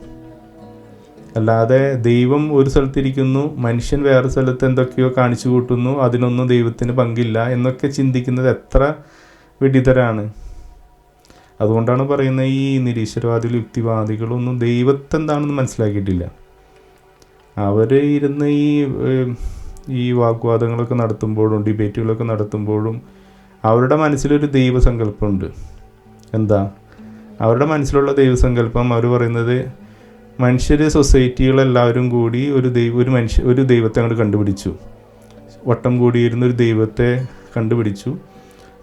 അല്ലാതെ ദൈവം ഒരു സ്ഥലത്തിരിക്കുന്നു, മനുഷ്യൻ വേറെ സ്ഥലത്ത് എന്തൊക്കെയോ കാണിച്ചു കൂട്ടുന്നു, അതിനൊന്നും ദൈവത്തിന് പങ്കില്ല എന്നൊക്കെ ചിന്തിക്കുന്നത് എത്ര വിഡിതരാണ്. അതുകൊണ്ടാണ് പറയുന്നത് ഈ നിരീശ്വരവാദികളും യുക്തിവാദികളൊന്നും ദൈവത്തെ എന്താണെന്ന് മനസ്സിലാക്കിയിട്ടില്ല. അവർ ഇരുന്ന് ഈ വാഗ്വാദങ്ങളൊക്കെ നടത്തുമ്പോഴും ഡിബേറ്റുകളൊക്കെ നടത്തുമ്പോഴും അവരുടെ മനസ്സിലൊരു ദൈവസങ്കല്പമുണ്ട്. എന്താ അവരുടെ മനസ്സിലുള്ള ദൈവസങ്കല്പം? അവർ പറയുന്നത് സൊസൈറ്റികളെല്ലാവരും കൂടി ഒരു ദൈവത്തെ അങ്ങോട്ട് കണ്ടുപിടിച്ചു, വട്ടം കൂടിയിരുന്നൊരു ദൈവത്തെ കണ്ടുപിടിച്ചു.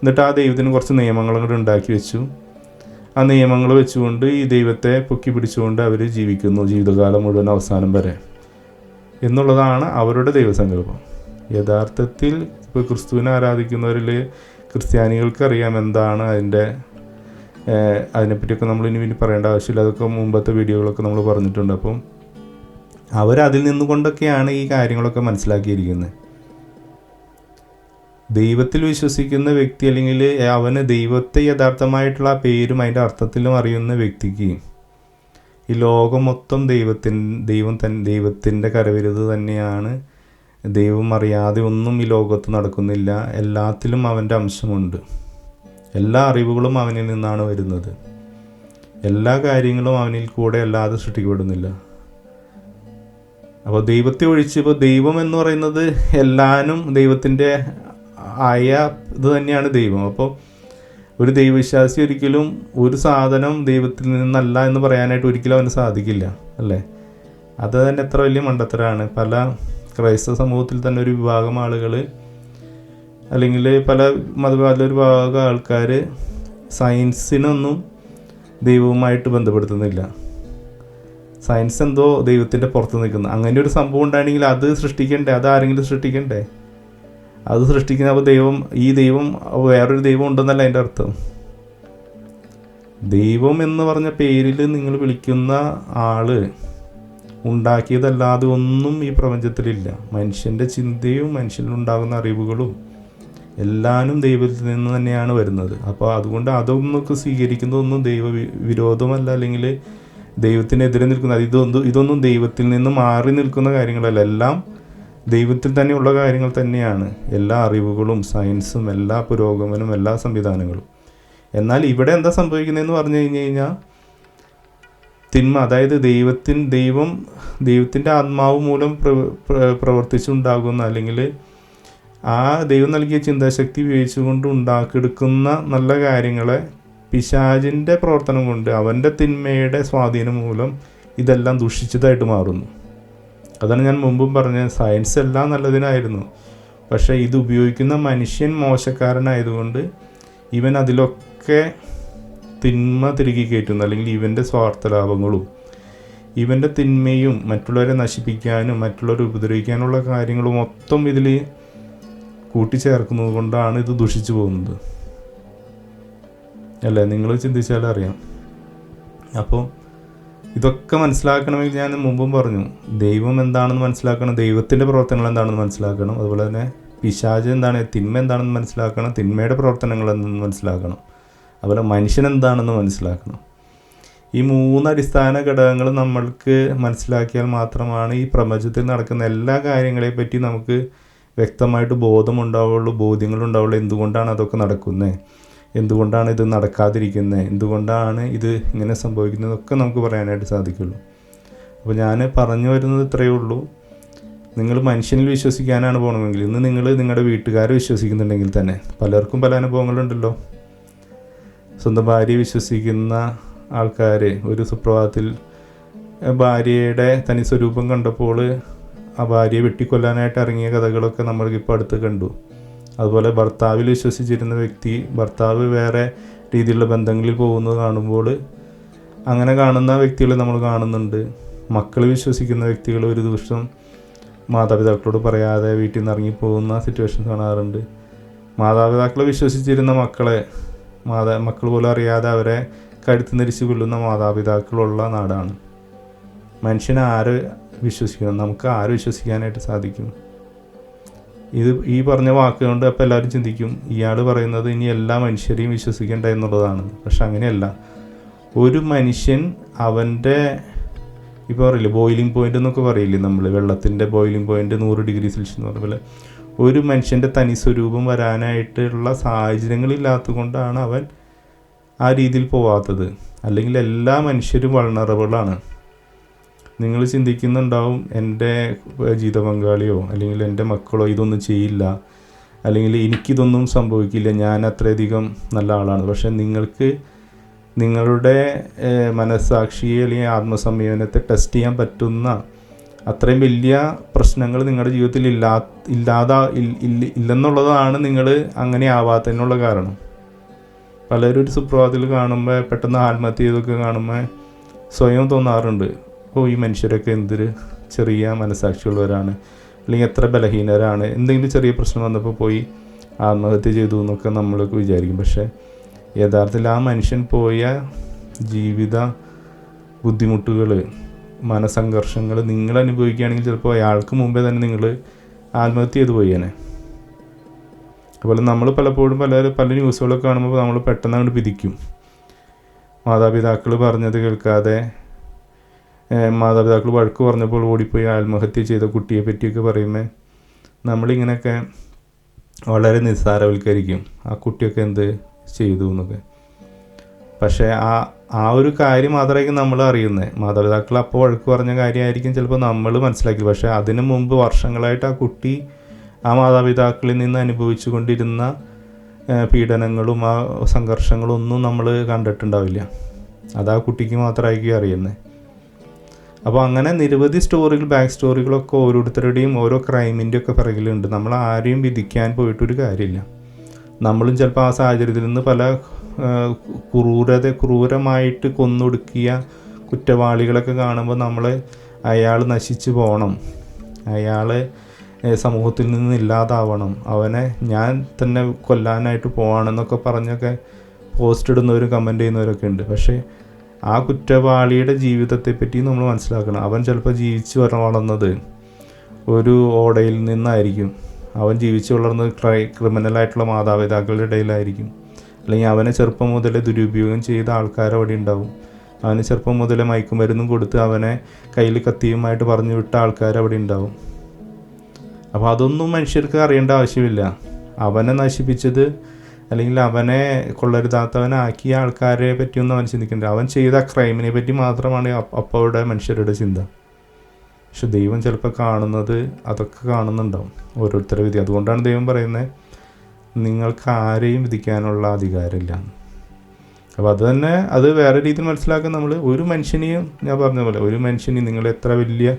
എന്നിട്ട് ആ ദൈവത്തിന് കുറച്ച് നിയമങ്ങൾ അങ്ങോട്ട് ഉണ്ടാക്കി വെച്ചു. ആ നിയമങ്ങൾ വെച്ചുകൊണ്ട് ഈ ദൈവത്തെ പൊക്കി പിടിച്ചുകൊണ്ട് അവർ ജീവിക്കുന്നു ജീവിതകാലം മുഴുവൻ അവസാനം വരെ എന്നുള്ളതാണ് അവരുടെ ദൈവസങ്കല്പം. യഥാർത്ഥത്തിൽ ഇപ്പോൾ ക്രിസ്തുവിനെ ആരാധിക്കുന്നവരിൽ ക്രിസ്ത്യാനികൾക്കറിയാം എന്താണ് അതിനെപ്പറ്റിയൊക്കെ നമ്മൾ ഇനി പറയേണ്ട ആവശ്യമില്ല. അതൊക്കെ മുമ്പത്തെ വീഡിയോകളൊക്കെ നമ്മൾ പറഞ്ഞിട്ടുണ്ട്. അപ്പം അവരതിൽ നിന്നുകൊണ്ടൊക്കെയാണ് ഈ കാര്യങ്ങളൊക്കെ മനസ്സിലാക്കിയിരിക്കുന്നത്. ദൈവത്തിൽ വിശ്വസിക്കുന്ന വ്യക്തി, അല്ലെങ്കിൽ അവന് ദൈവത്തെ യഥാർത്ഥമായിട്ടുള്ള ആ പേരും അതിൻ്റെ അർത്ഥത്തിലും അറിയുന്ന വ്യക്തിക്ക് ഈ ലോകം മൊത്തം ദൈവത്തിൻ്റെ കരവിരുത് തന്നെയാണ്. ദൈവം അറിയാതെ ഒന്നും ഈ ലോകത്ത് നടക്കുന്നില്ല. എല്ലാത്തിലും അവൻ്റെ അംശമുണ്ട്. എല്ലാ അറിവുകളും അവനിൽ നിന്നാണ് വരുന്നത്. എല്ലാ കാര്യങ്ങളും അവനിൽ കൂടെ അല്ലാതെ സൃഷ്ടിക്കപ്പെടുന്നില്ല. അപ്പോൾ ദൈവത്തെ ഒഴിച്ച് ഇപ്പോൾ ദൈവം എന്ന് പറയുന്നത് എല്ലാനും ദൈവത്തിൻ്റെ ആയ ഇത് തന്നെയാണ് ദൈവം. അപ്പോൾ ഒരു ദൈവവിശ്വാസി ഒരിക്കലും ഒരു സാധനം ദൈവത്തിൽ നിന്നല്ല എന്ന് പറയാനായിട്ട് ഒരിക്കലും അവന് സാധിക്കില്ല, അല്ലേ? അത് തന്നെ എത്ര വലിയ മണ്ടത്തരാണ്. പല ക്രൈസ്തവ സമൂഹത്തിൽ തന്നെ ഒരു വിഭാഗം ആളുകൾ, അല്ലെങ്കിൽ ഒരു വിഭാഗം ആൾക്കാർ സയൻസിനൊന്നും ദൈവവുമായിട്ട് ബന്ധപ്പെടുത്തുന്നില്ല. സയൻസ് എന്തോ ദൈവത്തിൻ്റെ പുറത്ത് നിൽക്കുന്നു. അങ്ങനെ ഒരു സംഭവം ഉണ്ടാണെങ്കിൽ അത് സൃഷ്ടിക്കണ്ടേ? അത് ആരെങ്കിലും സൃഷ്ടിക്കണ്ടേ? അത് സൃഷ്ടിക്കുന്ന അപ്പോൾ ദൈവം വേറൊരു ദൈവം ഉണ്ടെന്നല്ല അതിൻ്റെ അർത്ഥം. ദൈവം എന്ന് പറഞ്ഞ പേരിൽ നിങ്ങൾ വിളിക്കുന്ന ആള് ഉണ്ടാക്കിയതല്ലാതെ ഒന്നും ഈ പ്രപഞ്ചത്തിലില്ല. മനുഷ്യൻ്റെ ചിന്തയും മനുഷ്യനിലുണ്ടാകുന്ന അറിവുകളും എല്ലാവരും ദൈവത്തിൽ നിന്ന് തന്നെയാണ് വരുന്നത്. അപ്പോൾ അതുകൊണ്ട് അതൊന്നൊക്കെ സ്വീകരിക്കുന്നതൊന്നും വിരോധമല്ല, അല്ലെങ്കിൽ ദൈവത്തിനെതിരെ നിൽക്കുന്ന ഇതൊന്നും ദൈവത്തിൽ നിന്ന് മാറി നിൽക്കുന്ന കാര്യങ്ങളല്ല. എല്ലാം ദൈവത്തിൽ തന്നെയുള്ള കാര്യങ്ങൾ തന്നെയാണ്. എല്ലാ അറിവുകളും സയൻസും എല്ലാ പുരോഗമനവും എല്ലാ സംവിധാനങ്ങളും. എന്നാൽ ഇവിടെ എന്താ സംഭവിക്കുന്നതെന്ന് പറഞ്ഞു കഴിഞ്ഞാൽ തിന്മ, അതായത് ദൈവത്തിൻ്റെ ആത്മാവ് മൂലം പ്രവർത്തിച്ചുണ്ടാകുന്ന, അല്ലെങ്കിൽ ആ ദൈവം നൽകിയ ചിന്താശക്തി ഉപയോഗിച്ചുകൊണ്ട് ഉണ്ടാക്കിയെടുക്കുന്ന നല്ല കാര്യങ്ങളെ പിശാചിൻ്റെ പ്രവർത്തനം കൊണ്ട് അവൻ്റെ തിന്മയുടെ സ്വാധീനം മൂലം ഇതെല്ലാം ദുഷിച്ചതായിട്ട് മാറുന്നു. അതാണ് ഞാൻ മുമ്പും പറഞ്ഞത്. സയൻസ് എല്ലാം നല്ലതിനായിരുന്നു, പക്ഷേ ഇത് ഉപയോഗിക്കുന്ന മനുഷ്യൻ മോശക്കാരനായതുകൊണ്ട് ഇവൻ അതിലൊക്കെ തിന്മ തിരികെ കയറ്റുന്നു. അല്ലെങ്കിൽ ഇവൻ്റെ സ്വാർത്ഥ ലാഭങ്ങളും ഇവൻ്റെ തിന്മയും മറ്റുള്ളവരെ നശിപ്പിക്കാനും മറ്റുള്ളവരെ ഉപദ്രവിക്കാനുള്ള കാര്യങ്ങളും മൊത്തം ഇതിൽ കൂട്ടിച്ചേർക്കുന്നത് കൊണ്ടാണ് ഇത് ദുഷിച്ചു പോകുന്നത്, അല്ലേ? നിങ്ങൾ ചിന്തിച്ചാലും അറിയാം. അപ്പോൾ ഇതൊക്കെ മനസ്സിലാക്കണമെങ്കിൽ ഞാൻ മുമ്പും പറഞ്ഞു, ദൈവം എന്താണെന്ന് മനസ്സിലാക്കണം, ദൈവത്തിൻ്റെ പ്രവർത്തനങ്ങൾ എന്താണെന്ന് മനസ്സിലാക്കണം, അതുപോലെ തന്നെ പിശാച് എന്താണ്, തിന്മ എന്താണെന്ന് മനസ്സിലാക്കണം, തിന്മയുടെ പ്രവർത്തനങ്ങൾ എന്താണെന്ന് മനസ്സിലാക്കണം, അതുപോലെ മനുഷ്യൻ എന്താണെന്ന് മനസ്സിലാക്കണം. ഈ 3 അടിസ്ഥാന ഘടകങ്ങൾ നമ്മൾക്ക് മനസ്സിലാക്കിയാൽ മാത്രമാണ് ഈ പ്രപഞ്ചത്തിൽ നടക്കുന്ന എല്ലാ കാര്യങ്ങളെപ്പറ്റി നമുക്ക് വ്യക്തമായിട്ട് ബോധ്യങ്ങളുണ്ടാവുള്ളൂ. എന്തുകൊണ്ടാണ് അതൊക്കെ നടക്കുന്നത്, എന്തുകൊണ്ടാണ് ഇത് നടക്കാതിരിക്കുന്നത്, എന്തുകൊണ്ടാണ് ഇത് ഇങ്ങനെ സംഭവിക്കുന്നതൊക്കെ നമുക്ക് പറയാനായിട്ട് സാധിക്കുള്ളൂ. അപ്പോൾ ഞാൻ പറഞ്ഞു വരുന്നത് ഇത്രയേ ഉള്ളൂ. നിങ്ങൾ മനുഷ്യനിൽ വിശ്വസിക്കാനാണ് പോകണമെങ്കിൽ, ഇന്ന് നിങ്ങൾ നിങ്ങളുടെ വീട്ടുകാരെ വിശ്വസിക്കുന്നുണ്ടെങ്കിൽ തന്നെ, പലർക്കും പല അനുഭവങ്ങളുണ്ടല്ലോ. സ്വന്തം ഭാര്യയെ വിശ്വസിക്കുന്ന ആൾക്കാർ ഒരു സുപ്രഭാതത്തിൽ ഭാര്യയുടെ തനി സ്വരൂപം കണ്ടപ്പോൾ ആ ഭാര്യയെ വെട്ടിക്കൊല്ലാനായിട്ട് ഇറങ്ങിയ കഥകളൊക്കെ നമ്മൾക്കിപ്പോൾ അടുത്ത് കണ്ടു. അതുപോലെ ഭർത്താവിൽ വിശ്വസിച്ചിരുന്ന വ്യക്തി ഭർത്താവ് വേറെ രീതിയിലുള്ള ബന്ധങ്ങളിൽ പോകുന്നത് കാണുമ്പോൾ അങ്ങനെ കാണുന്ന വ്യക്തികളെ നമ്മൾ കാണുന്നുണ്ട്. മക്കൾ വിശ്വസിക്കുന്ന വ്യക്തികൾ ഒരു ദിവസം മാതാപിതാക്കളോട് പറയാതെ വീട്ടിൽ നിന്ന് ഇറങ്ങിപ്പോകുന്ന സിറ്റുവേഷൻ കാണാറുണ്ട്. മാതാപിതാക്കളെ വിശ്വസിച്ചിരുന്ന മക്കൾ പോലും അറിയാതെ അവരെ കഴുത്ത് ധരിച്ച് കൊല്ലുന്ന മാതാപിതാക്കളുള്ള നാടാണ്. മനുഷ്യനെ ആര് വിശ്വസിക്കണം? നമുക്ക് ആര് വിശ്വസിക്കാനായിട്ട് സാധിക്കും? ഈ പറഞ്ഞ വാക്കുകൊണ്ട് അപ്പോൾ എല്ലാവരും ചിന്തിക്കും, ഇയാൾ പറയുന്നത് ഇനി എല്ലാ മനുഷ്യരെയും വിശ്വസിക്കേണ്ട എന്നുള്ളതാണ്. പക്ഷെ അങ്ങനെയല്ല. ഒരു മനുഷ്യൻ അവൻ്റെ ഇപ്പോൾ പറയില്ലേ ബോയിലിംഗ് പോയിൻ്റ് എന്നൊക്കെ പറയില്ലേ നമ്മൾ, വെള്ളത്തിൻ്റെ ബോയിലിംഗ് പോയിൻ്റ് 100 ഡിഗ്രി സെൽഷ്യസ് എന്ന് പറഞ്ഞ പോലെ ഒരു മനുഷ്യൻ്റെ തനി സ്വരൂപം വരാനായിട്ടുള്ള സാഹചര്യങ്ങളില്ലാത്തത് കൊണ്ടാണ് അവൻ ആ രീതിയിൽ പോവാത്തത്. അല്ലെങ്കിൽ എല്ലാ മനുഷ്യരും വൾണറബിളാണ്. നിങ്ങൾ ചിന്തിക്കുന്നുണ്ടാവും, എൻ്റെ ജീവിത പങ്കാളിയോ അല്ലെങ്കിൽ എൻ്റെ മക്കളോ ഇതൊന്നും ചെയ്യില്ല, അല്ലെങ്കിൽ എനിക്കിതൊന്നും സംഭവിക്കില്ല, ഞാൻ അത്രയധികം നല്ല ആളാണ്. പക്ഷെ നിങ്ങൾക്ക് നിങ്ങളുടെ മനസ്സാക്ഷിയെ അല്ലെങ്കിൽ ആത്മസംയമനത്തെ ടെസ്റ്റ് ചെയ്യാൻ പറ്റുന്ന അത്രയും വലിയ പ്രശ്നങ്ങൾ നിങ്ങളുടെ ജീവിതത്തിൽ ഇല്ലെന്നുള്ളതാണ് നിങ്ങൾ അങ്ങനെ ആവാത്തതിനുള്ള കാരണം. പലരും ഒരു സുപ്രഭാതത്തിൽ കാണുമ്പോൾ പെട്ടെന്ന് ആത്മഹത്യ ചെയ്തൊക്കെ കാണുമ്പോൾ സ്വയം തോന്നാറുണ്ട്, ഈ മനുഷ്യരൊക്കെ എന്തൊരു ചെറിയ മനസ്സാക്ഷിയുള്ളവരാണ്, അല്ലെങ്കിൽ എത്ര ബലഹീനരാണ്, എന്തെങ്കിലും ചെറിയ പ്രശ്നം വന്നപ്പോൾ പോയി ആത്മഹത്യ ചെയ്തു എന്നൊക്കെ നമ്മളൊക്കെ വിചാരിക്കും. പക്ഷേ യഥാർത്ഥത്തിൽ ആ മനുഷ്യൻ പോയ ജീവിത ബുദ്ധിമുട്ടുകൾ, മനസംഘർഷങ്ങൾ നിങ്ങൾ അനുഭവിക്കുകയാണെങ്കിൽ ചിലപ്പോൾ അയാൾക്ക് മുമ്പേ തന്നെ നിങ്ങൾ ആത്മഹത്യ ചെയ്തു പോയേനെ. അതുപോലെ നമ്മൾ പലപ്പോഴും പല ന്യൂസുകളൊക്കെ കാണുമ്പോൾ നമ്മൾ പെട്ടെന്ന് അങ്ങോട്ട് വിധിക്കും. മാതാപിതാക്കൾ പറഞ്ഞത് കേൾക്കാതെ മാതാപിതാക്കൾ വഴക്ക് പറഞ്ഞപ്പോൾ ഓടിപ്പോയി ആത്മഹത്യ ചെയ്ത കുട്ടിയെ പറ്റിയൊക്കെ പറയുമ്പോൾ നമ്മളിങ്ങനെയൊക്കെ വളരെ നിസ്സാരവൽക്കരിക്കും, ആ കുട്ടിയൊക്കെ എന്ത് ചെയ്തു എന്നൊക്കെ. പക്ഷേ ആ ഒരു കാര്യം മാത്രമായിരിക്കും നമ്മൾ അറിയുന്നത്. മാതാപിതാക്കൾ അപ്പോൾ വഴക്ക് പറഞ്ഞ കാര്യമായിരിക്കും ചിലപ്പോൾ നമ്മൾ മനസ്സിലാക്കി. പക്ഷേ അതിനു മുമ്പ് വർഷങ്ങളായിട്ട് ആ കുട്ടി ആ മാതാപിതാക്കളിൽ നിന്ന് അനുഭവിച്ചു കൊണ്ടിരുന്ന പീഡനങ്ങളും ആ സംഘർഷങ്ങളും ഒന്നും നമ്മൾ കണ്ടിട്ടുണ്ടാവില്ല. അത് ആ കുട്ടിക്ക് മാത്രമായിരിക്കും അറിയുന്നത്. അപ്പോൾ അങ്ങനെ നിരവധി സ്റ്റോറികൾ, ബാക്ക് സ്റ്റോറികളൊക്കെ ഓരോരുത്തരുടെയും ഓരോ ക്രൈമിൻ്റെ ഒക്കെ പിറകിലുണ്ട്. നമ്മൾ ആരെയും വിധിക്കാൻ പോയിട്ടൊരു കാര്യമില്ല. നമ്മളും ചിലപ്പോൾ ആ സാഹചര്യത്തിൽ നിന്ന് പല ക്രൂരമായിട്ട് കൊന്നൊടുക്കിയ കുറ്റവാളികളൊക്കെ കാണുമ്പോൾ നമ്മൾ അയാൾ നശിച്ചു പോകണം, അയാൾ സമൂഹത്തിൽ നിന്ന് ഇല്ലാതാവണം, അവനെ ഞാൻ തന്നെ കൊല്ലാനായിട്ട് പോവാണെന്നൊക്കെ പറഞ്ഞൊക്കെ പോസ്റ്റ് ഇടുന്നവരും കമൻറ്റ് ചെയ്യുന്നവരൊക്കെ ഉണ്ട്. പക്ഷേ ആ കുറ്റവാളിയുടെ ജീവിതത്തെപ്പറ്റി നമ്മൾ മനസ്സിലാക്കണം. അവൻ ചിലപ്പോൾ ജീവിച്ച് വളർന്നത് ഒരു ഓടയിൽ നിന്നായിരിക്കും, അവൻ ജീവിച്ച് വളർന്നത് ക്രിമിനലായിട്ടുള്ള മാതാപിതാക്കളുടെ ഇടയിലായിരിക്കും, അല്ലെങ്കിൽ അവനെ ചെറുപ്പം മുതലേ ദുരുപയോഗം ചെയ്ത ആൾക്കാർ അവിടെ ഉണ്ടാവും, അവന് ചെറുപ്പം മുതലേ മയക്കുമരുന്നും കൊടുത്ത് അവനെ കയ്യിൽ കത്തിയുമായിട്ട് പറഞ്ഞു വിട്ട ആൾക്കാർ അവിടെ ഉണ്ടാവും. അപ്പോൾ അതൊന്നും മനുഷ്യർക്ക് അറിയേണ്ട ആവശ്യമില്ല. അവനെ നശിപ്പിച്ചത് അല്ലെങ്കിൽ അവനെ കൊള്ളരുതാത്തവനാക്കിയ ആൾക്കാരെ പറ്റിയൊന്നും അവൻ ചിന്തിക്കേണ്ട. അവൻ ചെയ്ത ക്രൈമിനെ പറ്റി മാത്രമാണ് അപ്പോഴുടെ മനുഷ്യരുടെ ചിന്ത. പക്ഷെ ദൈവം ചിലപ്പോൾ കാണുന്നത് അതൊക്കെ കാണുന്നുണ്ടാവും, ഓരോരുത്തരുടെ വിധി. അതുകൊണ്ടാണ് ദൈവം പറയുന്നത് നിങ്ങൾക്ക് ആരെയും വിധിക്കാനുള്ള അധികാരമില്ല. അപ്പോൾ അത് വേറെ രീതിയിൽ മനസ്സിലാക്കാൻ നമ്മൾ ഒരു മനുഷ്യനെയും, ഞാൻ പറഞ്ഞ പോലെ ഒരു മനുഷ്യനെയും, നിങ്ങൾ എത്ര വലിയ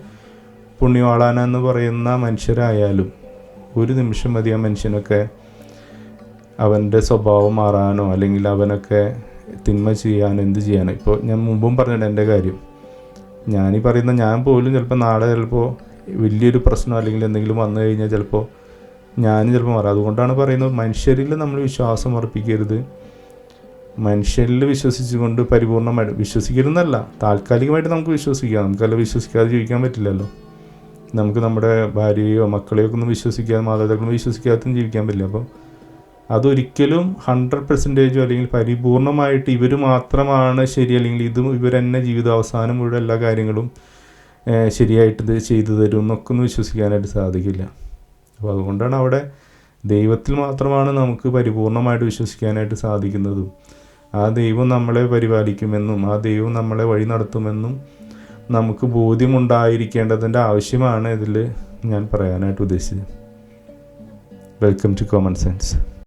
പുണ്യവാളാനെന്ന് പറയുന്ന മനുഷ്യരായാലും ഒരു നിമിഷം മതി ആ മനുഷ്യനൊക്കെ അവൻ്റെ സ്വഭാവം മാറാനോ അല്ലെങ്കിൽ അവനൊക്കെ തിന്മ ചെയ്യാനോ എന്ത് ചെയ്യാനോ. ഇപ്പോൾ ഞാൻ മുമ്പും പറഞ്ഞിട്ടുണ്ട് എൻ്റെ കാര്യം. ഞാനീ പറയുന്ന ഞാൻ പോലും ചിലപ്പോൾ നാളെ ചിലപ്പോൾ വലിയൊരു പ്രശ്നം അല്ലെങ്കിൽ എന്തെങ്കിലും വന്നു കഴിഞ്ഞാൽ ചിലപ്പോൾ മാറാം. അതുകൊണ്ടാണ് പറയുന്നത് മനുഷ്യരിൽ നമ്മൾ വിശ്വാസം അർപ്പിക്കരുത്. മനുഷ്യരിൽ വിശ്വസിച്ചുകൊണ്ട് പരിപൂർണ്ണമായിട്ട് വിശ്വസിക്കരുതെന്നല്ല, താൽക്കാലികമായിട്ട് നമുക്ക് വിശ്വസിക്കാം. നമുക്കല്ല വിശ്വസിക്കാതെ ജീവിക്കാൻ പറ്റില്ലല്ലോ. നമുക്ക് നമ്മുടെ ഭാര്യയോ മക്കളെയോ ഒന്നും വിശ്വസിക്കാതെ, മാതാപിതാക്കളൊന്നും വിശ്വസിക്കാതെ ജീവിക്കാൻ പറ്റില്ല. അപ്പോൾ അതൊരിക്കലും 100% അല്ലെങ്കിൽ പരിപൂർണമായിട്ട് ഇവർ മാത്രമാണ് ശരി, അല്ലെങ്കിൽ ഇവർ തന്നെ ജീവിതാവസാനം മുഴുവൻ എല്ലാ കാര്യങ്ങളും ശരിയായിട്ട് ഇത് ചെയ്തു തരും എന്നൊക്കെ ഒന്നും വിശ്വസിക്കാനായിട്ട് സാധിക്കില്ല. അപ്പോൾ അതുകൊണ്ടാണ് അവിടെ ദൈവത്തിൽ മാത്രമാണ് നമുക്ക് പരിപൂർണമായിട്ട് വിശ്വസിക്കാനായിട്ട് സാധിക്കുന്നതും ആ ദൈവം നമ്മളെ പരിപാലിക്കുമെന്നും ആ ദൈവം നമ്മളെ വഴി നടത്തുമെന്നും നമുക്ക് ബോധ്യമുണ്ടായിരിക്കേണ്ടതിൻ്റെ ആവശ്യമാണ് ഇതിൽ ഞാൻ പറയാനായിട്ട് ഉദ്ദേശിച്ചത്. Welcome to common sense.